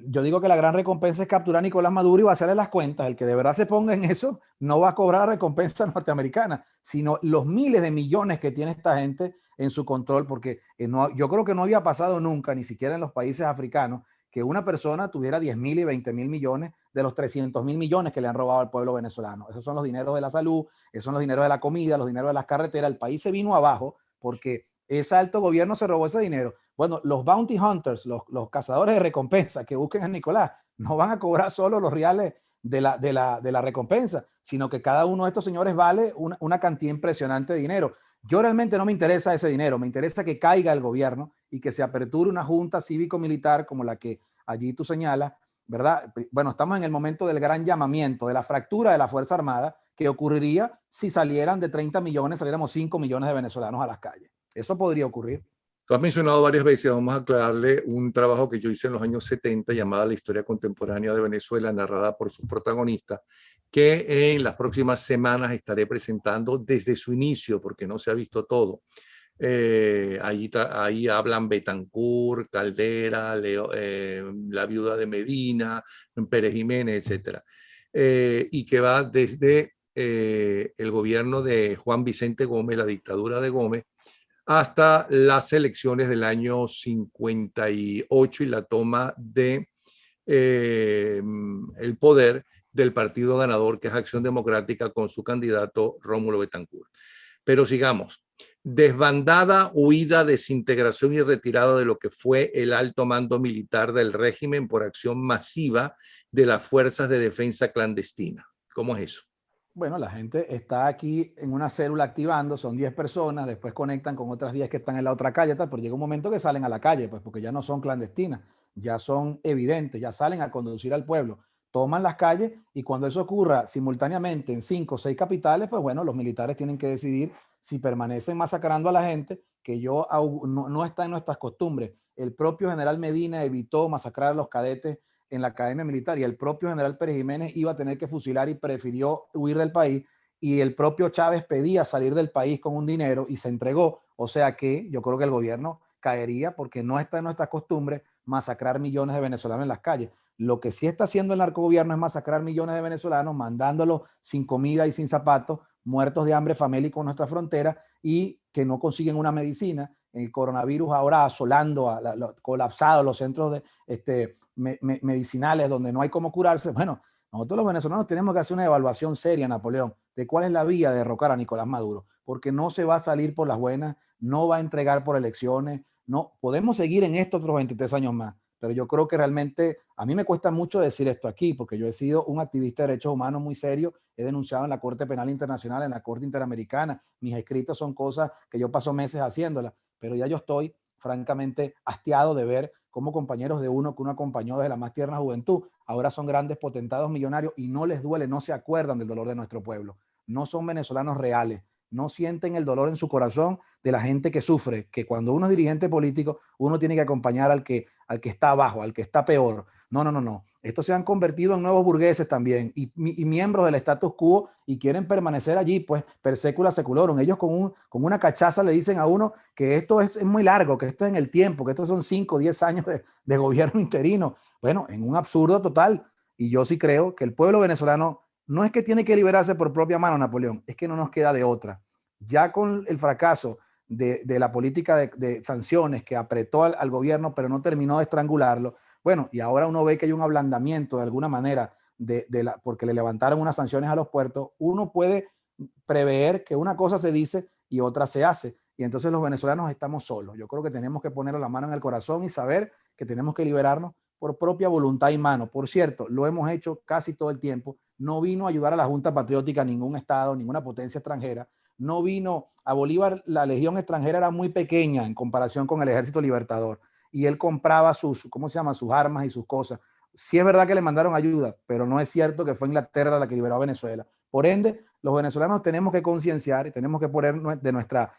yo digo que la gran recompensa es capturar a Nicolás Maduro y va a hacerle las cuentas. El que de verdad se ponga en eso no va a cobrar la recompensa norteamericana, sino los miles de millones que tiene esta gente en su control, porque yo creo que no había pasado nunca, ni siquiera en los países africanos, que una persona tuviera 10.000 y 20.000 millones de los 300.000 millones que le han robado al pueblo venezolano. Esos son los dineros de la salud, esos son los dineros de la comida, los dineros de las carreteras. El país se vino abajo porque ese alto gobierno se robó ese dinero. Bueno, los bounty hunters, los cazadores de recompensa que busquen a Nicolás, no van a cobrar solo los reales de la recompensa, sino que cada uno de estos señores vale una cantidad impresionante de dinero. Yo realmente no me interesa ese dinero, me interesa que caiga el gobierno y que se aperture una junta cívico-militar como la que allí tú señalas, ¿verdad? Bueno, estamos en el momento del gran llamamiento, de la fractura de la Fuerza Armada, que ocurriría si salieran de 30 millones, saliéramos 5 millones de venezolanos a las calles. Eso podría ocurrir. Tú has mencionado varias veces, vamos a aclararle un trabajo que yo hice en los años 70 llamada La historia contemporánea de Venezuela, narrada por sus protagonistas, que en las próximas semanas estaré presentando desde su inicio, porque no se ha visto todo. Ahí hablan Betancur, Caldera, la viuda de Medina, Pérez Jiménez, etc. Y que va desde el gobierno de Juan Vicente Gómez, la dictadura de Gómez, hasta las elecciones del año 58 y la toma de el poder del partido ganador, que es Acción Democrática, con su candidato Rómulo Betancourt. Pero sigamos. Desbandada, huida, desintegración y retirada de lo que fue el alto mando militar del régimen por acción masiva de las fuerzas de defensa clandestina. ¿Cómo es eso? Bueno, la gente está aquí en una célula activando, son 10 personas, después conectan con otras 10 que están en la otra calle, tal, pero llega un momento que salen a la calle, pues porque ya no son clandestinas, ya son evidentes, ya salen a conducir al pueblo, toman las calles y cuando eso ocurra simultáneamente en 5 o 6 capitales, pues bueno, los militares tienen que decidir si permanecen masacrando a la gente, que no está en nuestras costumbres. El propio general Medina evitó masacrar a los cadetes en la academia militar y el propio general Pérez Jiménez iba a tener que fusilar y prefirió huir del país, y el propio Chávez pedía salir del país con un dinero y se entregó. O sea que yo creo que el gobierno caería porque no está en nuestras costumbres masacrar millones de venezolanos en las calles. Lo que sí está haciendo el narcogobierno es masacrar millones de venezolanos, mandándolos sin comida y sin zapatos, muertos de hambre famélico en nuestra frontera y que no consiguen una medicina. El coronavirus ahora asolando, colapsados los centros medicinales donde no hay cómo curarse. Bueno, nosotros los venezolanos tenemos que hacer una evaluación seria, Napoleón, de cuál es la vía de derrocar a Nicolás Maduro, porque no se va a salir por las buenas, no va a entregar por elecciones, no podemos seguir en esto otros 23 años más. Pero yo creo que realmente a mí me cuesta mucho decir esto aquí, porque yo he sido un activista de derechos humanos muy serio, he denunciado en la Corte Penal Internacional, en la Corte Interamericana, mis escritos son cosas que yo paso meses haciéndolas, pero ya yo estoy francamente hastiado de ver cómo compañeros de uno que uno acompañó desde la más tierna juventud ahora son grandes potentados millonarios y no les duele, no se acuerdan del dolor de nuestro pueblo, no son venezolanos reales, no sienten el dolor en su corazón de la gente que sufre, que cuando uno es dirigente político, uno tiene que acompañar al que está abajo, al que está peor. No. Estos se han convertido en nuevos burgueses también y miembros del status quo y quieren permanecer allí, pues, per secula seculorum. Ellos con una cachaza le dicen a uno que esto es muy largo, que esto es en el tiempo, que estos son 5 o 10 años de gobierno interino. Bueno, en un absurdo total. Y yo sí creo que el pueblo venezolano no es que tiene que liberarse por propia mano, Napoleón, es que no nos queda de otra. Ya con el fracaso de la política de sanciones que apretó al gobierno, pero no terminó de estrangularlo, bueno, y ahora uno ve que hay un ablandamiento de alguna manera porque le levantaron unas sanciones a los puertos, uno puede prever que una cosa se dice y otra se hace. Y entonces los venezolanos estamos solos. Yo creo que tenemos que poner la mano en el corazón y saber que tenemos que liberarnos por propia voluntad y mano. Por cierto, lo hemos hecho casi todo el tiempo. No vino a ayudar a la Junta Patriótica ningún Estado, ninguna potencia extranjera. No vino a Bolívar, la legión extranjera era muy pequeña en comparación con el Ejército Libertador. Y él compraba ¿cómo se llama? Sus armas y sus cosas. Sí es verdad que le mandaron ayuda, pero no es cierto que fue Inglaterra la que liberó a Venezuela. Por ende, los venezolanos tenemos que concienciar y tenemos que poner de nuestra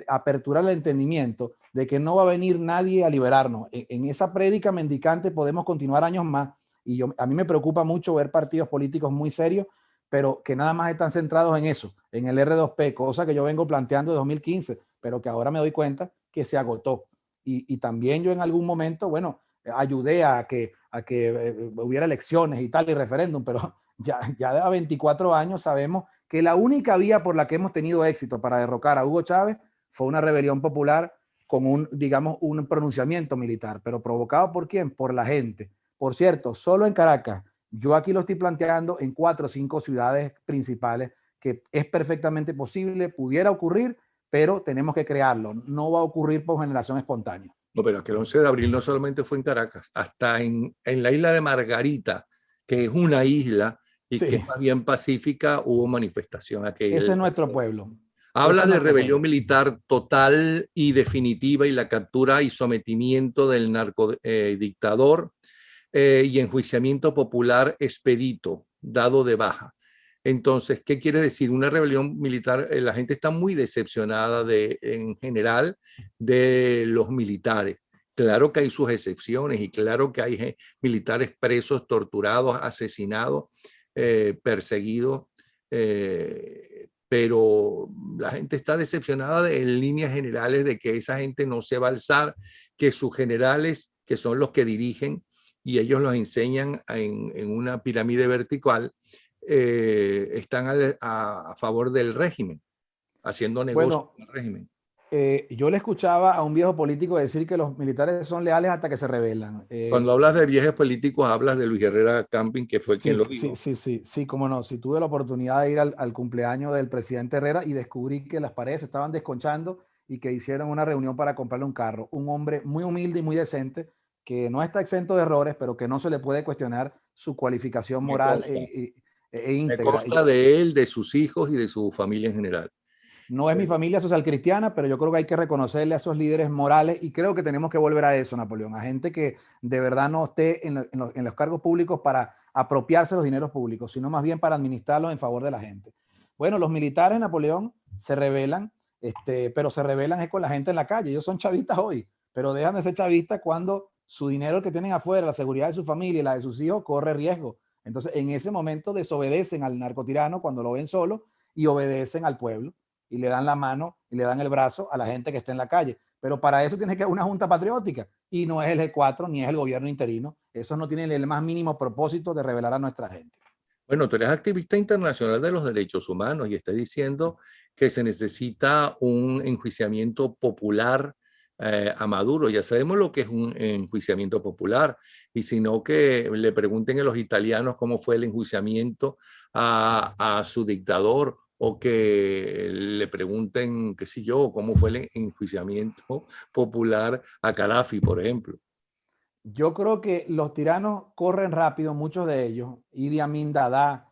apertura al entendimiento de que no va a venir nadie a liberarnos. En esa prédica mendicante podemos continuar años más y a mí me preocupa mucho ver partidos políticos muy serios, pero que nada más están centrados en eso, en el R2P, cosa que yo vengo planteando de 2015, pero que ahora me doy cuenta que se agotó. Y también yo en algún momento, bueno, ayudé a que hubiera elecciones y tal y referéndum, pero ya a 24 años sabemos que la única vía por la que hemos tenido éxito para derrocar a Hugo Chávez fue una rebelión popular con digamos, un pronunciamiento militar, pero provocado ¿por quién? Por la gente. Por cierto, solo en Caracas, yo aquí lo estoy planteando en 4 o 5 ciudades principales, que es perfectamente posible, pudiera ocurrir, pero tenemos que crearlo. No va a ocurrir por generación espontánea. No, pero que el 11 de abril no solamente fue en Caracas, hasta en la isla de Margarita, que es una isla y que Sí, es más bien pacífica, hubo manifestación ese aquel. es nuestro pueblo. Habla Ese es de nuestro rebelión pueblo. militar total y definitiva y la captura y sometimiento del narcodictador y enjuiciamiento popular expedito, dado de baja. Entonces, ¿qué quiere decir? Una rebelión militar, la gente está muy decepcionada en general de los militares. Claro que hay sus excepciones y claro que hay militares presos, torturados, asesinados, perseguidos, pero la gente está decepcionada en líneas generales de que esa gente no se va a alzar, que sus generales, que son los que dirigen, y ellos los enseñan en una pirámide vertical, están a favor del régimen, haciendo negocio Bueno, con el régimen. yo le escuchaba a un viejo político decir que los militares son leales hasta que se rebelan. Cuando hablas de viajes políticos, hablas de Luis Herrera Camping, que fue quien Sí, lo sí, dijo. sí, sí, sí, cómo no. Sí, tuve la oportunidad de ir al cumpleaños del presidente Herrera y descubrí que las paredes se estaban desconchando y que hicieron una reunión para comprarle un carro. Un hombre muy humilde y muy decente, que no está exento de errores, pero que no se le puede cuestionar su cualificación Me moral consta. Me íntegra. consta de él, de sus hijos y de su familia en general. No es mi familia social cristiana, pero yo creo que hay que reconocerle a esos líderes morales y creo que tenemos que volver a eso, Napoleón, a gente que de verdad no esté en los cargos públicos para apropiarse de los dineros públicos, sino más bien para administrarlos en favor de la gente. Bueno, los militares, Napoleón, se rebelan, pero se rebelan es con la gente en la calle. Ellos son chavistas hoy, pero dejan de ser chavistas cuando su dinero el que tienen afuera, la seguridad de su familia y la de sus hijos, corre riesgo. Entonces, en ese momento desobedecen al narcotirano cuando lo ven solo y obedecen al pueblo y le dan la mano y le dan el brazo a la gente que está en la calle. Pero para eso tiene que haber una junta patriótica y no es el G4 ni es el gobierno interino. Eso no tiene el más mínimo propósito de revelar a nuestra gente. Bueno, tú eres activista internacional de los derechos humanos y estás diciendo que se necesita un enjuiciamiento popular a Maduro. Ya sabemos lo que es un enjuiciamiento popular y si no que le pregunten a los italianos cómo fue el enjuiciamiento a su dictador o que le pregunten, qué sé yo, cómo fue el enjuiciamiento popular a Gaddafi, por ejemplo. Yo creo que los tiranos corren rápido, muchos de ellos, Idi Amin Dada,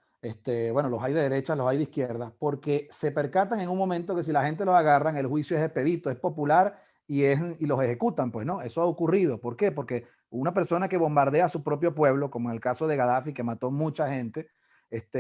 bueno, los hay de derecha, los hay de izquierda, porque se percatan en un momento que si la gente los agarran, el juicio es expedito, es popular y los ejecutan, pues no, eso ha ocurrido. ¿Por qué? Porque una persona que bombardea a su propio pueblo, como en el caso de Gaddafi, que mató mucha gente,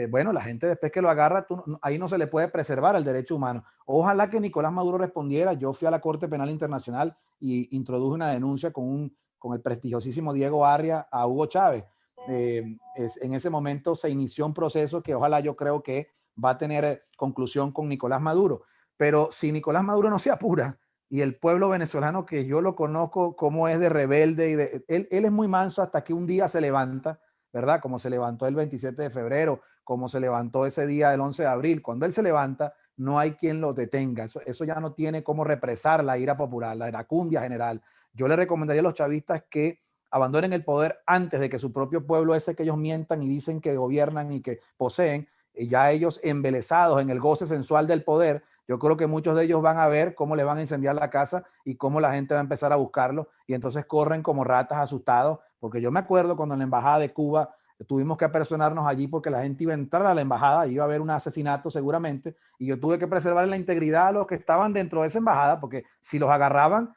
bueno, la gente después que lo agarra, ahí no se le puede preservar el derecho humano. Ojalá que Nicolás Maduro respondiera. Yo fui a la Corte Penal Internacional y introduje una denuncia con el prestigiosísimo Diego Arria a Hugo Chávez. En ese momento se inició un proceso que ojalá yo creo que va a tener conclusión con Nicolás Maduro. Pero si Nicolás Maduro no se apura y el pueblo venezolano, que yo lo conozco como es de rebelde, él es muy manso hasta que un día se levanta ¿verdad? Como se levantó el 27 de febrero, como se levantó ese día del 11 de abril. Cuando él se levanta, no hay quien lo detenga. Eso ya no tiene cómo represar la ira popular, la iracundia general. Yo le recomendaría a los chavistas que abandonen el poder antes de que su propio pueblo, ese que ellos mientan y dicen que gobiernan y que poseen, ya ellos embelesados en el goce sensual del poder, yo creo que muchos de ellos van a ver cómo le van a incendiar la casa y cómo la gente va a empezar a buscarlo y entonces corren como ratas asustados, porque yo me acuerdo cuando en la embajada de Cuba tuvimos que apersonarnos allí porque la gente iba a entrar a la embajada, iba a haber un asesinato seguramente, y yo tuve que preservar la integridad a los que estaban dentro de esa embajada, porque si los agarraban,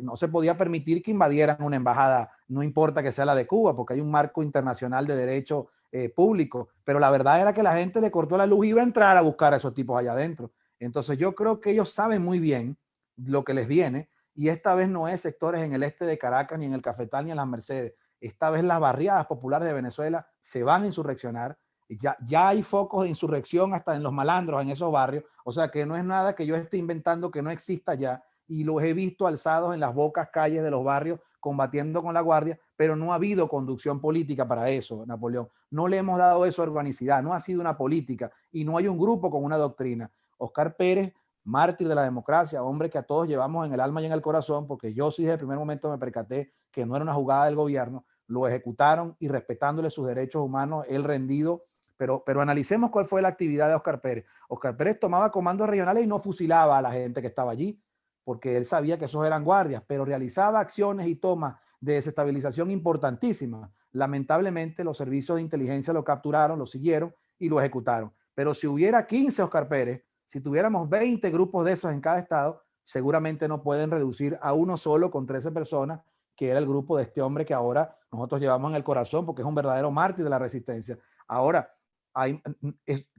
no se podía permitir que invadieran una embajada, no importa que sea la de Cuba, porque hay un marco internacional de derecho público, pero la verdad era que la gente le cortó la luz y iba a entrar a buscar a esos tipos allá adentro. Entonces yo creo que ellos saben muy bien lo que les viene y esta vez no es sectores en el este de Caracas, ni en el Cafetal, ni en las Mercedes. Esta vez las barriadas populares de Venezuela se van a insurreccionar. Ya hay focos de insurrección hasta en los malandros, en esos barrios. O sea que no es nada que yo esté inventando que no exista ya. Y los he visto alzados en las bocas calles de los barrios combatiendo con la guardia, pero no ha habido conducción política para eso, Napoleón. No le hemos dado eso a organicidad, no ha sido una política y no hay un grupo con una doctrina. Oscar Pérez, mártir de la democracia, hombre que a todos llevamos en el alma y en el corazón, porque yo sí desde el primer momento me percaté que no era una jugada del gobierno, lo ejecutaron y respetándole sus derechos humanos, él rendido. Pero analicemos cuál fue la actividad de Oscar Pérez. Oscar Pérez tomaba comandos regionales y no fusilaba a la gente que estaba allí, porque él sabía que esos eran guardias, pero realizaba acciones y tomas de desestabilización importantísimas. Lamentablemente los servicios de inteligencia lo capturaron, lo siguieron y lo ejecutaron. Pero si hubiera 15 Oscar Pérez, si tuviéramos 20 grupos de esos en cada estado, seguramente no pueden reducir a uno solo con 13 personas, que era el grupo de este hombre que ahora nosotros llevamos en el corazón porque es un verdadero mártir de la resistencia. Ahora,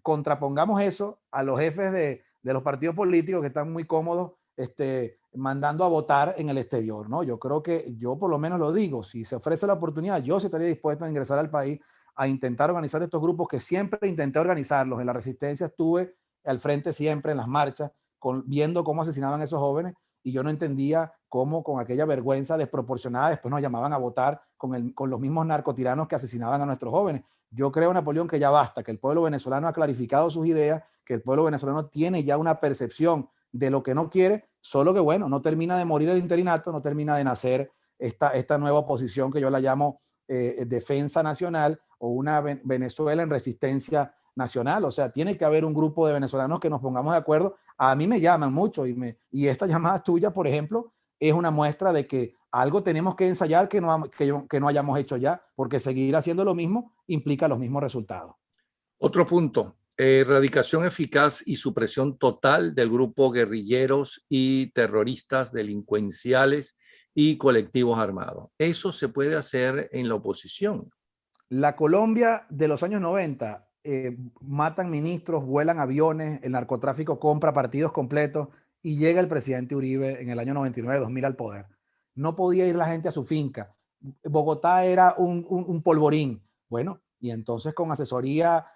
contrapongamos eso a los jefes de los partidos políticos que están muy cómodos mandando a votar en el exterior, ¿no? Yo creo que yo por lo menos lo digo, si se ofrece la oportunidad, yo sí estaría dispuesto a ingresar al país a intentar organizar estos grupos que siempre intenté organizarlos. En la resistencia estuve al frente siempre en las marchas, viendo cómo asesinaban a esos jóvenes y yo no entendía cómo con aquella vergüenza desproporcionada después nos llamaban a votar con los mismos narcotiranos que asesinaban a nuestros jóvenes. Yo creo, Napoleón, que ya basta, que el pueblo venezolano ha clarificado sus ideas, que el pueblo venezolano tiene ya una percepción de lo que no quiere, solo que bueno, no termina de morir el interinato, no termina de nacer esta nueva oposición que yo la llamo defensa nacional o una Venezuela en resistencia nacional. O sea, tiene que haber un grupo de venezolanos que nos pongamos de acuerdo. A mí me llaman mucho y esta llamada tuya, por ejemplo, es una muestra de que algo tenemos que ensayar que no hayamos hecho ya, porque seguir haciendo lo mismo implica los mismos resultados. Otro punto, erradicación eficaz y supresión total del grupo guerrilleros y terroristas delincuenciales y colectivos armados. Eso se puede hacer en la oposición. La Colombia de los años 90, matan ministros, vuelan aviones, el narcotráfico compra partidos completos y llega el presidente Uribe en el año 99, 2000 al poder. No podía ir la gente a su finca. Bogotá era un polvorín. Bueno, y entonces con asesoría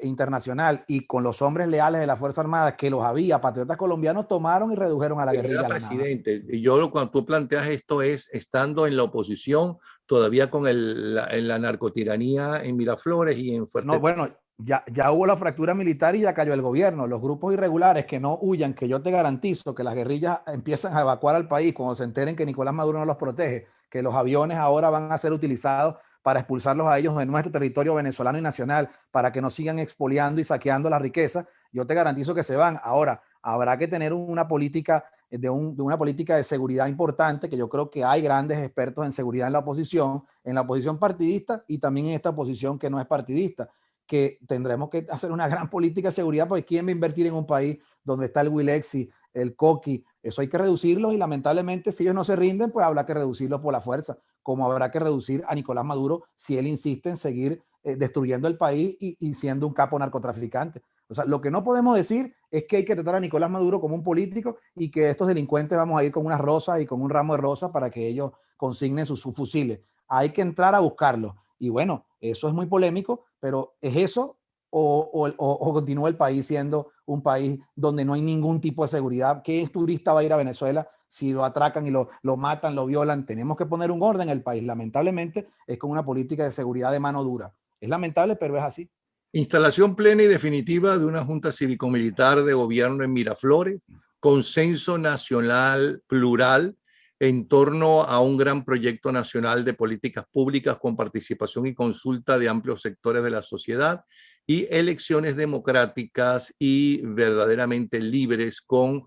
internacional y con los hombres leales de la Fuerza Armada, que los había, patriotas colombianos, tomaron y redujeron a la guerrilla. Presidente, yo cuando tú planteas esto es estando en la oposición, todavía con la narcotiranía en Miraflores y en Fuerte. No, bueno, ya hubo la fractura militar y ya cayó el gobierno. Los grupos irregulares que no huyan, que yo te garantizo que las guerrillas empiezan a evacuar al país cuando se enteren que Nicolás Maduro no los protege, que los aviones ahora van a ser utilizados para expulsarlos a ellos de nuestro territorio venezolano y nacional, para que no sigan expoliando y saqueando la riqueza, yo te garantizo que se van. Ahora, habrá que tener una política una política de seguridad importante, que yo creo que hay grandes expertos en seguridad en la oposición partidista y también en esta oposición que no es partidista, que tendremos que hacer una gran política de seguridad, porque ¿quién va a invertir en un país donde está el Wilexi, el Coqui? Eso hay que reducirlos y lamentablemente si ellos no se rinden, pues habrá que reducirlos por la fuerza, como habrá que reducir a Nicolás Maduro si él insiste en seguir destruyendo el país y siendo un capo narcotraficante. O sea, lo que no podemos decir es que hay que tratar a Nicolás Maduro como un político y que estos delincuentes vamos a ir con unas rosas y con un ramo de rosas para que ellos consignen sus fusiles. Hay que entrar a buscarlos. Y bueno, eso es muy polémico, pero ¿es eso o continúa el país siendo un país donde no hay ningún tipo de seguridad? ¿Qué turista va a ir a Venezuela si lo atracan y lo matan, lo violan. Tenemos que poner un orden en el país. Lamentablemente es con una política de seguridad de mano dura. Es lamentable, pero es así. Instalación plena y definitiva de una Junta Cívico-Militar de Gobierno en Miraflores, consenso nacional plural en torno a un gran proyecto nacional de políticas públicas con participación y consulta de amplios sectores de la sociedad y elecciones democráticas y verdaderamente libres con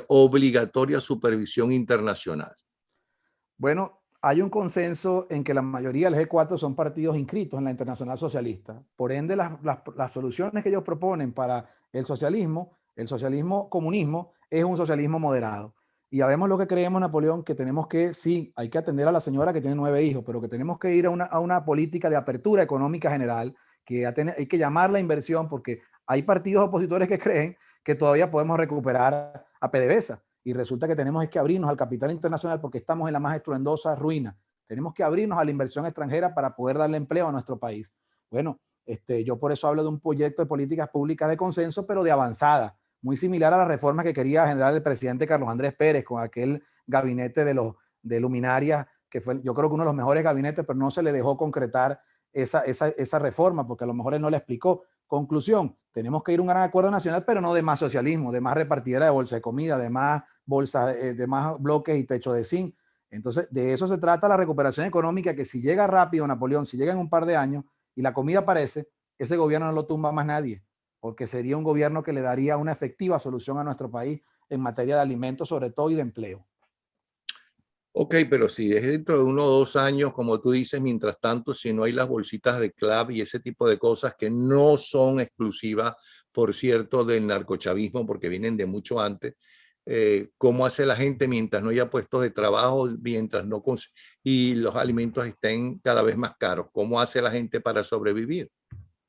obligatoria supervisión internacional. Bueno, hay un consenso en que la mayoría del G4 son partidos inscritos en la Internacional Socialista. Por ende, las soluciones que ellos proponen para el socialismo comunismo, es un socialismo moderado. Y ya vemos lo que creemos, Napoleón, que tenemos que, sí, hay que atender a la señora que tiene 9 hijos, pero que tenemos que ir a una política de apertura económica general, que hay que llamar la inversión, porque hay partidos opositores que creen que todavía podemos recuperar a PDVSA. Y resulta que tenemos que abrirnos al capital internacional porque estamos en la más estruendosa ruina. Tenemos que abrirnos a la inversión extranjera para poder darle empleo a nuestro país. Bueno, yo por eso hablo de un proyecto de políticas públicas de consenso, pero de avanzada, muy similar a la reforma que quería generar el presidente Carlos Andrés Pérez con aquel gabinete de luminarias, que fue yo creo que uno de los mejores gabinetes, pero no se le dejó concretar esa reforma porque a lo mejor él no le explicó. Conclusión, tenemos que ir a un gran acuerdo nacional, pero no de más socialismo, de más repartidera de bolsa de comida, de más bolsas, de más bloques y techo de zinc. Entonces, de eso se trata la recuperación económica, que si llega rápido, Napoleón, si llega en un par de años y la comida aparece, ese gobierno no lo tumba más nadie, porque sería un gobierno que le daría una efectiva solución a nuestro país en materia de alimentos, sobre todo, y de empleo. Ok, pero si es dentro de 1 o 2 años, como tú dices, mientras tanto, si no hay las bolsitas de club y ese tipo de cosas que no son exclusivas, por cierto, del narcochavismo, porque vienen de mucho antes, ¿cómo hace la gente mientras no haya puestos de trabajo, mientras no y los alimentos estén cada vez más caros? ¿Cómo hace la gente para sobrevivir?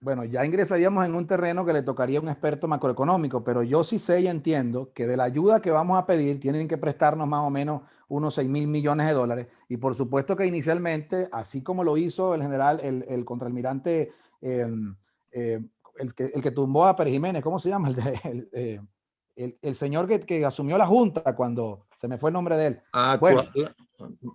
Bueno, ya ingresaríamos en un terreno que le tocaría a un experto macroeconómico, pero yo sí sé y entiendo que de la ayuda que vamos a pedir tienen que prestarnos más o menos unos 6.000 millones de dólares. Y por supuesto que inicialmente, así como lo hizo el general, el contraalmirante, eh, eh, el que tumbó a Pérez Jiménez, ¿cómo se llama? El señor que asumió la Junta cuando se me fue el nombre de él. Ah, Bueno,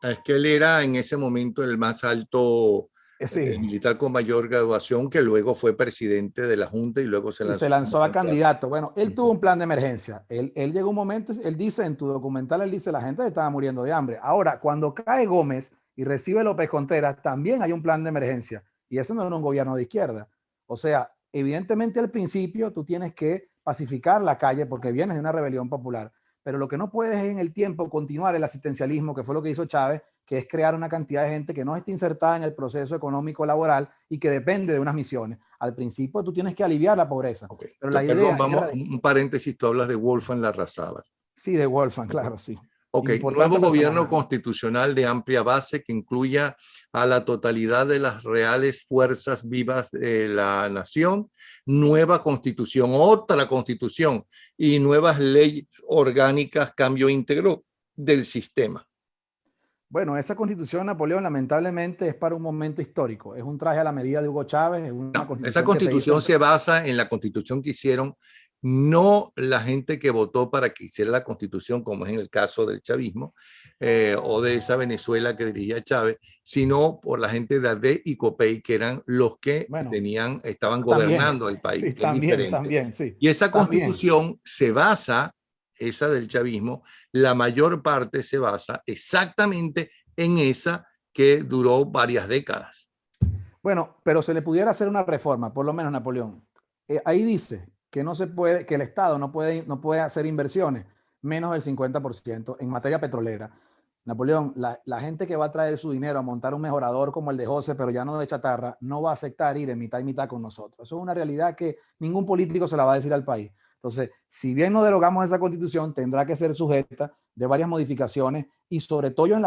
es que él era en ese momento el más alto sí. militar con mayor graduación, que luego fue presidente de la Junta y luego se Y se lanzó como lanzó a candidato. candidato. Bueno, él tuvo un plan de emergencia. Él llegó un momento, él dice en tu documental, él dice, la gente estaba muriendo de hambre. Ahora, cuando cae Gómez y recibe López Contreras, también hay un plan de emergencia. Y eso no era un gobierno de izquierda. O sea, evidentemente al principio tú tienes que pacificar la calle porque vienes de una rebelión popular. Pero lo que no puedes es en el tiempo continuar el asistencialismo, que fue lo que hizo Chávez, que es crear una cantidad de gente que no esté insertada en el proceso económico laboral y que depende de unas misiones. Al principio tú tienes que aliviar la pobreza, Okay. pero la Perdón, idea vamos, es... un paréntesis, tú hablas de Wolfgang Larrazábal. Sí, de Wolfgang, claro, sí. Ok, Importante nuevo gobierno personaje. constitucional de amplia base que incluya a la totalidad de las reales fuerzas vivas de la nación, nueva constitución, otra constitución y nuevas leyes orgánicas, cambio íntegro del sistema. Bueno, esa constitución, Napoleón, lamentablemente es para un momento histórico. Es un traje a la medida de Hugo Chávez, es una No, esa constitución que se hizo constitución se basa en la constitución que hicieron no la gente que votó para que hiciera la constitución, como es en el caso del chavismo, o de esa Venezuela que dirigía Chávez, sino por la gente de ADE y COPEI, que eran los que Bueno, estaban también, gobernando el país, sí, que es diferente. también, sí, Y esa también. constitución se basa, esa del chavismo, la mayor parte se basa exactamente en esa que duró varias décadas. Bueno, pero se le pudiera hacer una reforma, por lo menos Napoleón. Ahí dice que no se puede, que el Estado no puede hacer inversiones menos del 50% en materia petrolera. Napoleón, la gente que va a traer su dinero a montar un mejorador como el de José, pero ya no de chatarra, no va a aceptar ir en mitad y mitad con nosotros. Eso es una realidad que ningún político se la va a decir al país. Entonces, si bien no derogamos esa constitución, tendrá que ser sujeta de varias modificaciones y sobre todo en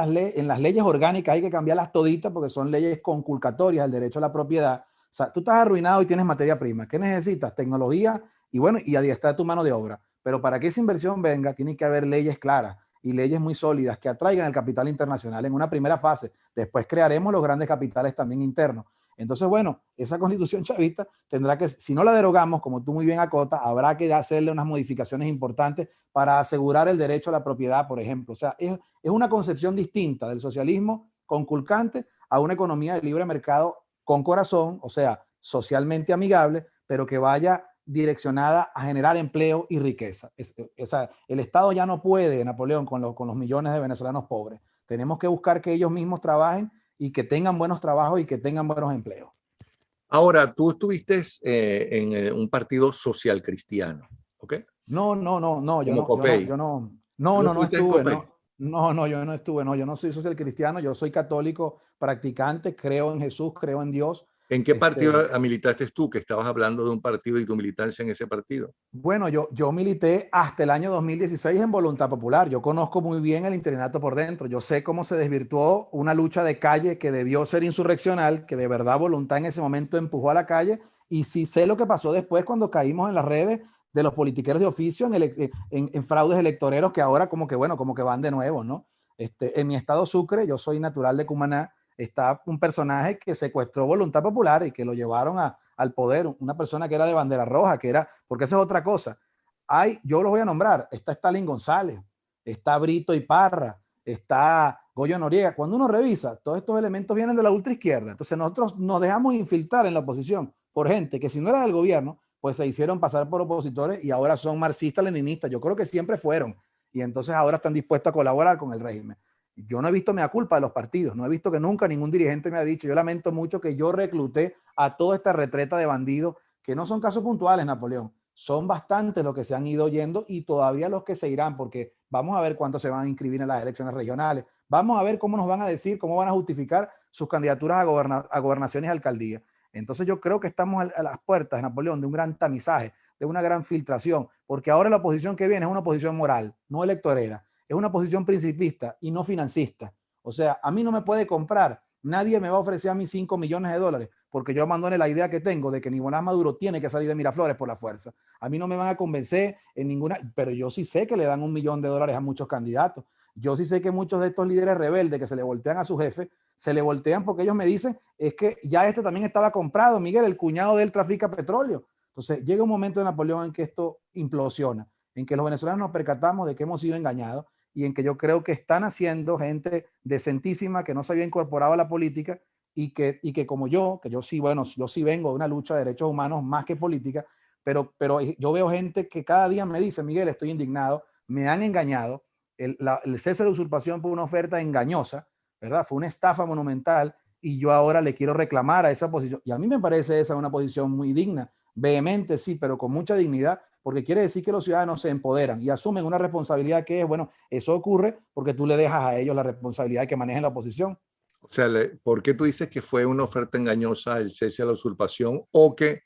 las leyes orgánicas hay que cambiarlas toditas porque son leyes conculcatorias del derecho a la propiedad. O sea, tú estás arruinado y tienes materia prima. ¿Qué necesitas? Tecnología y bueno, y adiestrar tu mano de obra. Pero para que esa inversión venga, tiene que haber leyes claras y leyes muy sólidas que atraigan el capital internacional en una primera fase. Después crearemos los grandes capitales también internos. Entonces, bueno, esa constitución chavista tendrá que, si no la derogamos, como tú muy bien acotas, habrá que hacerle unas modificaciones importantes para asegurar el derecho a la propiedad, por ejemplo. O sea, es una concepción distinta del socialismo conculcante a una economía de libre mercado con corazón, o sea, socialmente amigable, pero que vaya direccionada a generar empleo y riqueza. O sea, el Estado ya no puede, Napoleón, con los millones de venezolanos pobres. Tenemos que buscar que ellos mismos trabajen y que tengan buenos trabajos y que tengan buenos empleos. Ahora, tú estuviste en un partido social cristiano, ¿ok? No, Como Copey. ¿Tú no estuviste en estuve, Copey? no, yo no estuve, no, yo no soy social cristiano, yo soy católico practicante, creo en Jesús, creo en Dios. ¿En qué partido militaste tú? Que estabas hablando de un partido y tu militancia en ese partido. Bueno, yo milité hasta el año 2016 en Voluntad Popular. Yo conozco muy bien el interinato por dentro. Yo sé cómo se desvirtuó una lucha de calle que debió ser insurreccional, que de verdad Voluntad en ese momento empujó a la calle. Y sí sé lo que pasó después cuando caímos en las redes de los politiqueros de oficio en fraudes electoreros que ahora como que, bueno, como que van de nuevo, ¿no? En mi estado Sucre, yo soy natural de Cumaná, está un personaje que secuestró Voluntad Popular y que lo llevaron al poder, una persona que era de bandera roja, que era, porque esa es otra cosa. Yo los voy a nombrar, está Stalin González, está Brito Iparra, está Goyo Noriega. Cuando uno revisa, todos estos elementos vienen de la ultraizquierda. Entonces nosotros nos dejamos infiltrar en la oposición por gente que si no era del gobierno, pues se hicieron pasar por opositores y ahora son marxistas, leninistas. Yo creo que siempre fueron. Y entonces ahora están dispuestos a colaborar con el régimen. Yo no he visto mea culpa de los partidos, no he visto que nunca ningún dirigente me ha dicho, yo lamento mucho que yo recluté a toda esta retreta de bandidos, que no son casos puntuales, Napoleón, son bastantes los que se han ido yendo y todavía los que se irán, porque vamos a ver cuántos se van a inscribir en las elecciones regionales, vamos a ver cómo nos van a decir, cómo van a justificar sus candidaturas a gobernaciones y alcaldías. Entonces yo creo que estamos a las puertas, Napoleón, de un gran tamizaje, de una gran filtración, porque ahora la oposición que viene es una oposición moral, no electorera, es una posición principista y no financista. O sea, a mí no me puede comprar, nadie me va a ofrecer a mí 5 millones de dólares porque yo abandone la idea que tengo de que Nicolás Maduro tiene que salir de Miraflores por la fuerza. A mí no me van a convencer en ninguna, pero yo sí sé que le dan $1 millón a muchos candidatos. Yo sí sé que muchos de estos líderes rebeldes que se le voltean a su jefe, se le voltean porque ellos me dicen, es que ya este también estaba comprado, Miguel, el cuñado de él trafica petróleo. Entonces llega un momento de Napoleón en que esto implosiona, en que los venezolanos nos percatamos de que hemos sido engañados y en que yo creo que están haciendo gente decentísima que no se había incorporado a la política y que como yo, que yo sí, bueno, yo sí vengo de una lucha de derechos humanos más que política, pero yo veo gente que cada día me dice, Miguel, estoy indignado, me han engañado, el cese de usurpación fue una oferta engañosa, ¿verdad? Fue una estafa monumental y yo ahora le quiero reclamar a esa posición. Y a mí me parece esa una posición muy digna, vehemente, sí, pero con mucha dignidad, porque quiere decir que los ciudadanos se empoderan y asumen una responsabilidad que es, bueno, eso ocurre porque tú le dejas a ellos la responsabilidad de que manejen la oposición. O sea, ¿por qué tú dices que fue una oferta engañosa el cese a la usurpación o que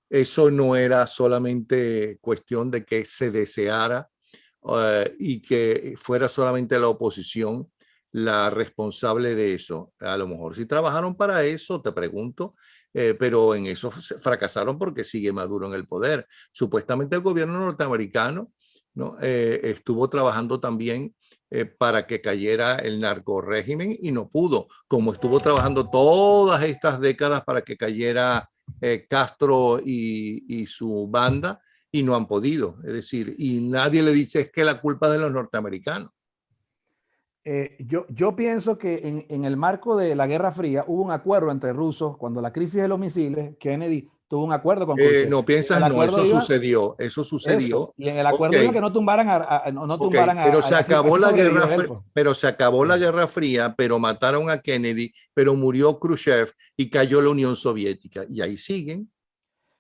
eso no era solamente cuestión de que se deseara y que fuera solamente la oposición la responsable de eso? A lo mejor si trabajaron para eso, te pregunto, pero en eso fracasaron porque sigue Maduro en el poder. Supuestamente el gobierno norteamericano, ¿no? Estuvo trabajando también para que cayera el narcorrégimen y no pudo, como estuvo trabajando todas estas décadas para que cayera Castro y su banda y no han podido. Es decir, y nadie le dice es que la culpa es de los norteamericanos. Yo pienso que en el marco de la Guerra Fría hubo un acuerdo entre rusos cuando la crisis de los misiles, Kennedy tuvo un acuerdo con Khrushchev. No Y en piensas, el no, acuerdo iba eso eso, sucedió. y en el Ok, acuerdo iba que no tumbaran no ok, tumbaran pero se acabó así la sobrevivió guerra, él, pues. pero se acabó la Sí. Guerra Fría, pero mataron a Kennedy, pero murió Khrushchev y cayó la Unión Soviética y ahí siguen.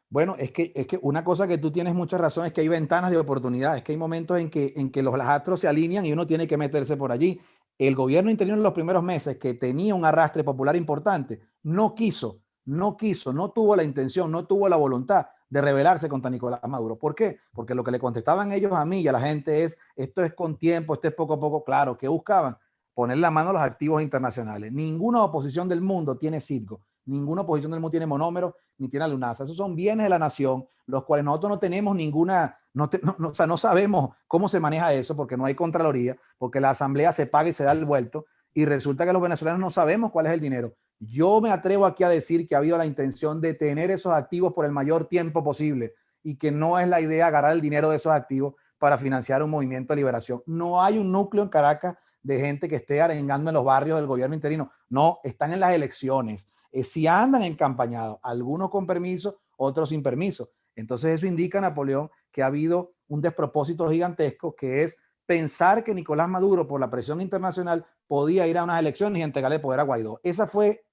Bueno, es que una cosa que tú tienes mucha razón es que hay ventanas de oportunidad, es que hay momentos en que los astros se alinean y uno tiene que meterse por allí. El gobierno interior en los primeros meses, que tenía un arrastre popular importante, no tuvo la intención, no tuvo la voluntad de rebelarse contra Nicolás Maduro. ¿Por qué? Porque lo que le contestaban ellos a mí y a la gente es, esto es con tiempo, esto es poco a poco. Claro, ¿qué buscaban? Poner la mano a los activos internacionales. Ninguna oposición del mundo tiene Citgo, ninguna oposición del mundo tiene monómero, ni tiene Lunasa. Esos son bienes de la nación, los cuales nosotros no tenemos ninguna, o sea, no sabemos cómo se maneja eso, porque no hay contraloría, porque la asamblea se paga y se da el vuelto, y resulta que los venezolanos no sabemos cuál es el dinero. Yo me atrevo aquí a decir que ha habido la intención de tener esos activos por el mayor tiempo posible y que no es la idea agarrar el dinero de esos activos para financiar un movimiento de liberación. No hay un núcleo en Caracas de gente que esté arengando en los barrios del gobierno interino. No, están en las elecciones. Si andan encampañados, algunos con permiso, otros sin permiso. Entonces eso indica, Napoleón, que ha habido un despropósito gigantesco, que es pensar que Nicolás Maduro, por la presión internacional, podía ir a unas elecciones y entregarle poder a Guaidó. Esa fue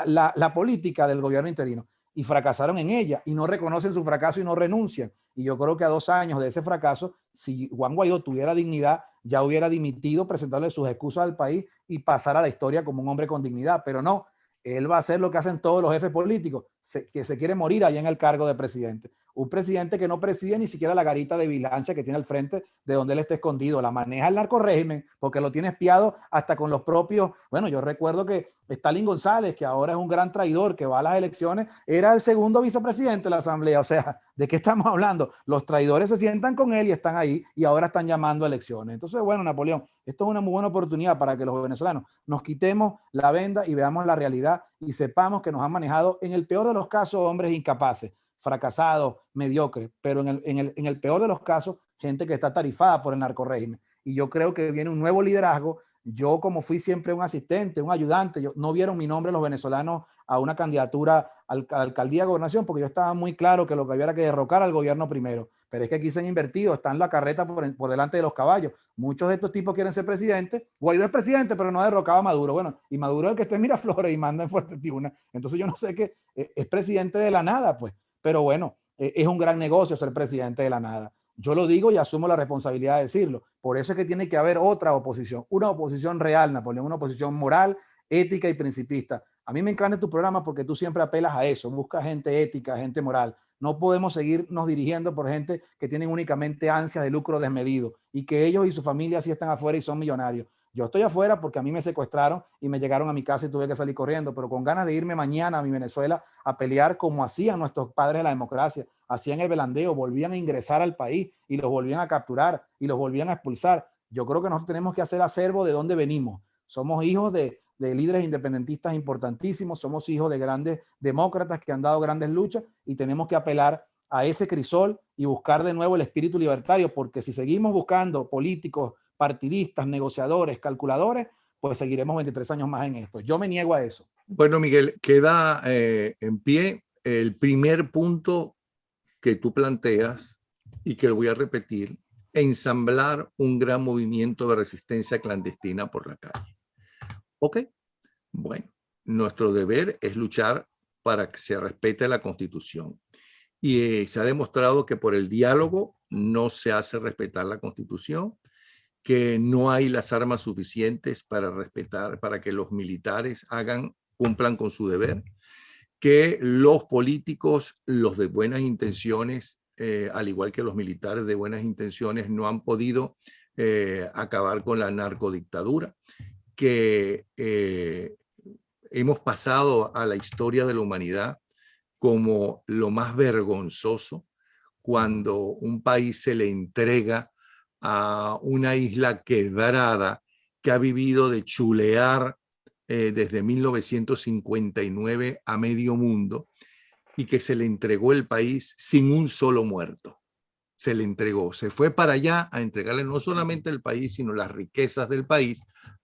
la política del gobierno interino, y fracasaron en ella y no reconocen su fracaso y no renuncian. Y yo creo que a 2 años de ese fracaso, si Juan Guaidó tuviera dignidad, ya hubiera dimitido, presentarle sus excusas al país y pasar a la historia como un hombre con dignidad, pero no. Él va a hacer lo que hacen todos los jefes políticos, que se quiere morir allá en el cargo de presidente. Un presidente que no preside ni siquiera la garita de vigilancia que tiene al frente de donde él está escondido. La maneja el narcorrégimen porque lo tiene espiado hasta con los propios. Bueno, yo recuerdo que Stalin González, que ahora es un gran traidor que va a las elecciones, era el segundo vicepresidente de la Asamblea. O sea, ¿de qué estamos hablando? Los traidores se sientan con él y están ahí y ahora están llamando a elecciones. Entonces, bueno, Napoleón, esto es una muy buena oportunidad para que los venezolanos nos quitemos la venda y veamos la realidad y sepamos que nos han manejado, en el peor de los casos, hombres incapaces, fracasados, mediocres, pero en el peor de los casos, gente que está tarifada por el narcorrégimen. Y yo creo que viene un nuevo liderazgo. Yo, como fui siempre un asistente, un ayudante, no vieron mi nombre los venezolanos a una candidatura a la alcaldía de gobernación, porque yo estaba muy claro que lo que había era que derrocar al gobierno primero. Pero es que aquí se han invertido, están la carreta por delante de los caballos. Muchos de estos tipos quieren ser presidentes. Guaidó es presidente, pero no ha derrocado a Maduro. Bueno, y Maduro es el que está en Miraflores y manda en Fuerte Tiuna. Entonces yo no sé qué, es presidente de la nada, pues. Pero bueno, es un gran negocio ser presidente de la nada. Yo lo digo y asumo la responsabilidad de decirlo. Por eso es que tiene que haber otra oposición, una oposición real, Napoleón, una oposición moral, ética y principista. A mí me encanta tu programa porque tú siempre apelas a eso, buscas gente ética, gente moral. No podemos seguirnos dirigiendo por gente que tienen únicamente ansias de lucro desmedido y que ellos y su familia sí están afuera y son millonarios. Yo estoy afuera porque a mí me secuestraron y me llegaron a mi casa y tuve que salir corriendo, pero con ganas de irme mañana a mi Venezuela a pelear como hacían nuestros padres de la democracia, hacían el velandeo, volvían a ingresar al país y los volvían a capturar y los volvían a expulsar. Yo creo que nosotros tenemos que hacer acervo de dónde venimos. Somos hijos de líderes independentistas importantísimos, somos hijos de grandes demócratas que han dado grandes luchas y tenemos que apelar a ese crisol y buscar de nuevo el espíritu libertario, porque si seguimos buscando políticos partidistas, negociadores, calculadores, pues seguiremos 23 años más en esto. Yo me niego a eso. Bueno, Miguel, queda en pie el primer punto que tú planteas y que lo voy a repetir: ensamblar un gran movimiento de resistencia clandestina por la calle. Ok, bueno, nuestro deber es luchar para que se respete la Constitución. Y se ha demostrado que por el diálogo no se hace respetar la Constitución, que no hay las armas suficientes para respetar, para que los militares cumplan con su deber, que los políticos, los de buenas intenciones, al igual que los militares de buenas intenciones, no han podido acabar con la narcodictadura, que hemos pasado a la historia de la humanidad como lo más vergonzoso cuando un país se le entrega a una isla quebrada que ha vivido de chulear desde 1959 a medio mundo, y que se le entregó el país sin un solo muerto. Se le entregó, se fue para allá a entregarle no solamente el país, sino las riquezas del país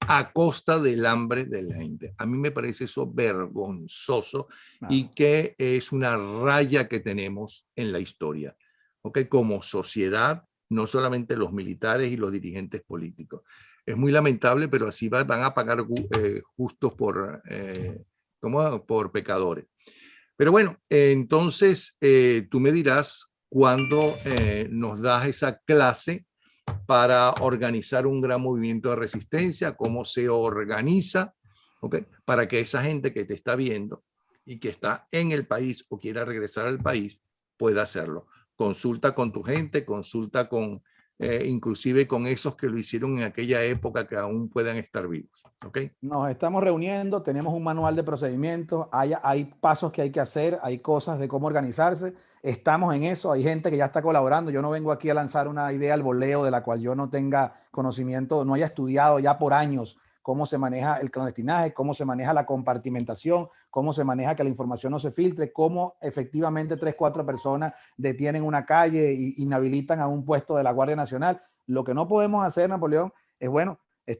a costa del hambre de la gente. A mí me parece eso vergonzoso y que es una raya que tenemos en la historia. ¿Okay? Como sociedad, no solamente los militares y los dirigentes políticos. Es muy lamentable, pero así van a pagar justos por pecadores. Pero bueno, entonces tú me dirás cuándo nos das esa clase para organizar un gran movimiento de resistencia, cómo se organiza, ¿okay? Para que esa gente que te está viendo y que está en el país o quiera regresar al país pueda hacerlo. Consulta con tu gente, consulta con inclusive con esos que lo hicieron en aquella época que aún puedan estar vivos. ¿Okay? Nos estamos reuniendo, tenemos un manual de procedimientos, hay pasos que hay que hacer, hay cosas de cómo organizarse, estamos en eso, hay gente que ya está colaborando. Yo no vengo aquí a lanzar una idea al voleo de la cual yo no tenga conocimiento, no haya estudiado ya por años cómo se maneja el clandestinaje, cómo se maneja la compartimentación, cómo se maneja que la información no se filtre, cómo efectivamente 3, 4 personas detienen una calle e inhabilitan a un puesto de la Guardia Nacional. Lo que no podemos hacer, Napoleón, es, bueno,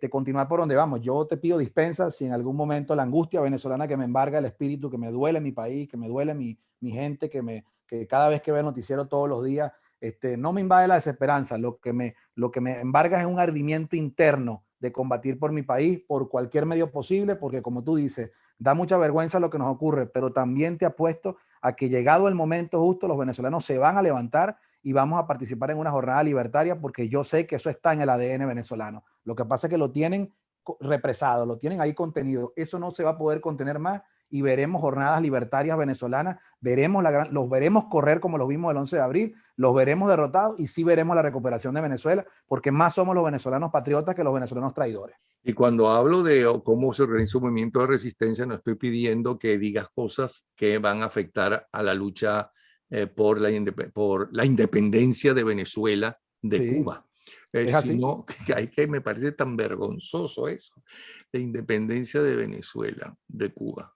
continuar por donde vamos. Yo te pido dispensa si en algún momento la angustia venezolana que me embarga el espíritu, que me duele mi país, que me duele mi gente, que cada vez que veo el noticiero todos los días, no me invade la desesperanza. Lo que me embarga es un ardimiento interno de combatir por mi país por cualquier medio posible, porque como tú dices, da mucha vergüenza lo que nos ocurre, pero también te apuesto a que llegado el momento justo, los venezolanos se van a levantar y vamos a participar en una jornada libertaria, porque yo sé que eso está en el ADN venezolano. Lo que pasa es que lo tienen represado, lo tienen ahí contenido. Eso no se va a poder contener más y veremos jornadas libertarias venezolanas, los veremos correr como los vimos el 11 de abril, los veremos derrotados y sí veremos la recuperación de Venezuela, porque más somos los venezolanos patriotas que los venezolanos traidores. Y cuando hablo de cómo se organiza un movimiento de resistencia, no estoy pidiendo que digas cosas que van a afectar a la lucha por la independencia de Venezuela de Sí, Cuba. es así. Sino que me parece tan vergonzoso eso, la independencia de Venezuela de Cuba.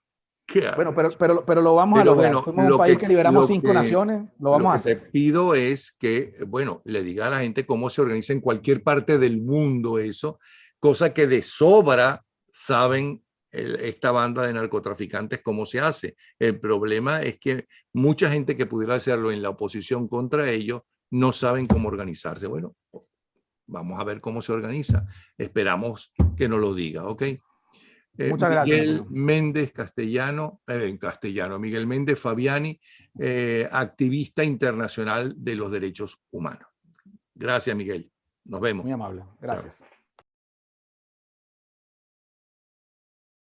Bueno, pero lo vamos a lograr. Bueno, Fuimos un país que liberamos 5 naciones, lo vamos a hacer. Te pido es que, bueno, le diga a la gente cómo se organiza en cualquier parte del mundo eso, cosa que de sobra saben esta banda de narcotraficantes cómo se hace. El problema es que mucha gente que pudiera hacerlo en la oposición contra ellos no saben cómo organizarse. Bueno, vamos a ver cómo se organiza. Esperamos que nos lo diga, ¿ok? Muchas gracias. Miguel Méndez Miguel Méndez Fabiani, activista internacional de los derechos humanos. Gracias, Miguel. Nos vemos. Muy amable. Gracias. Chao.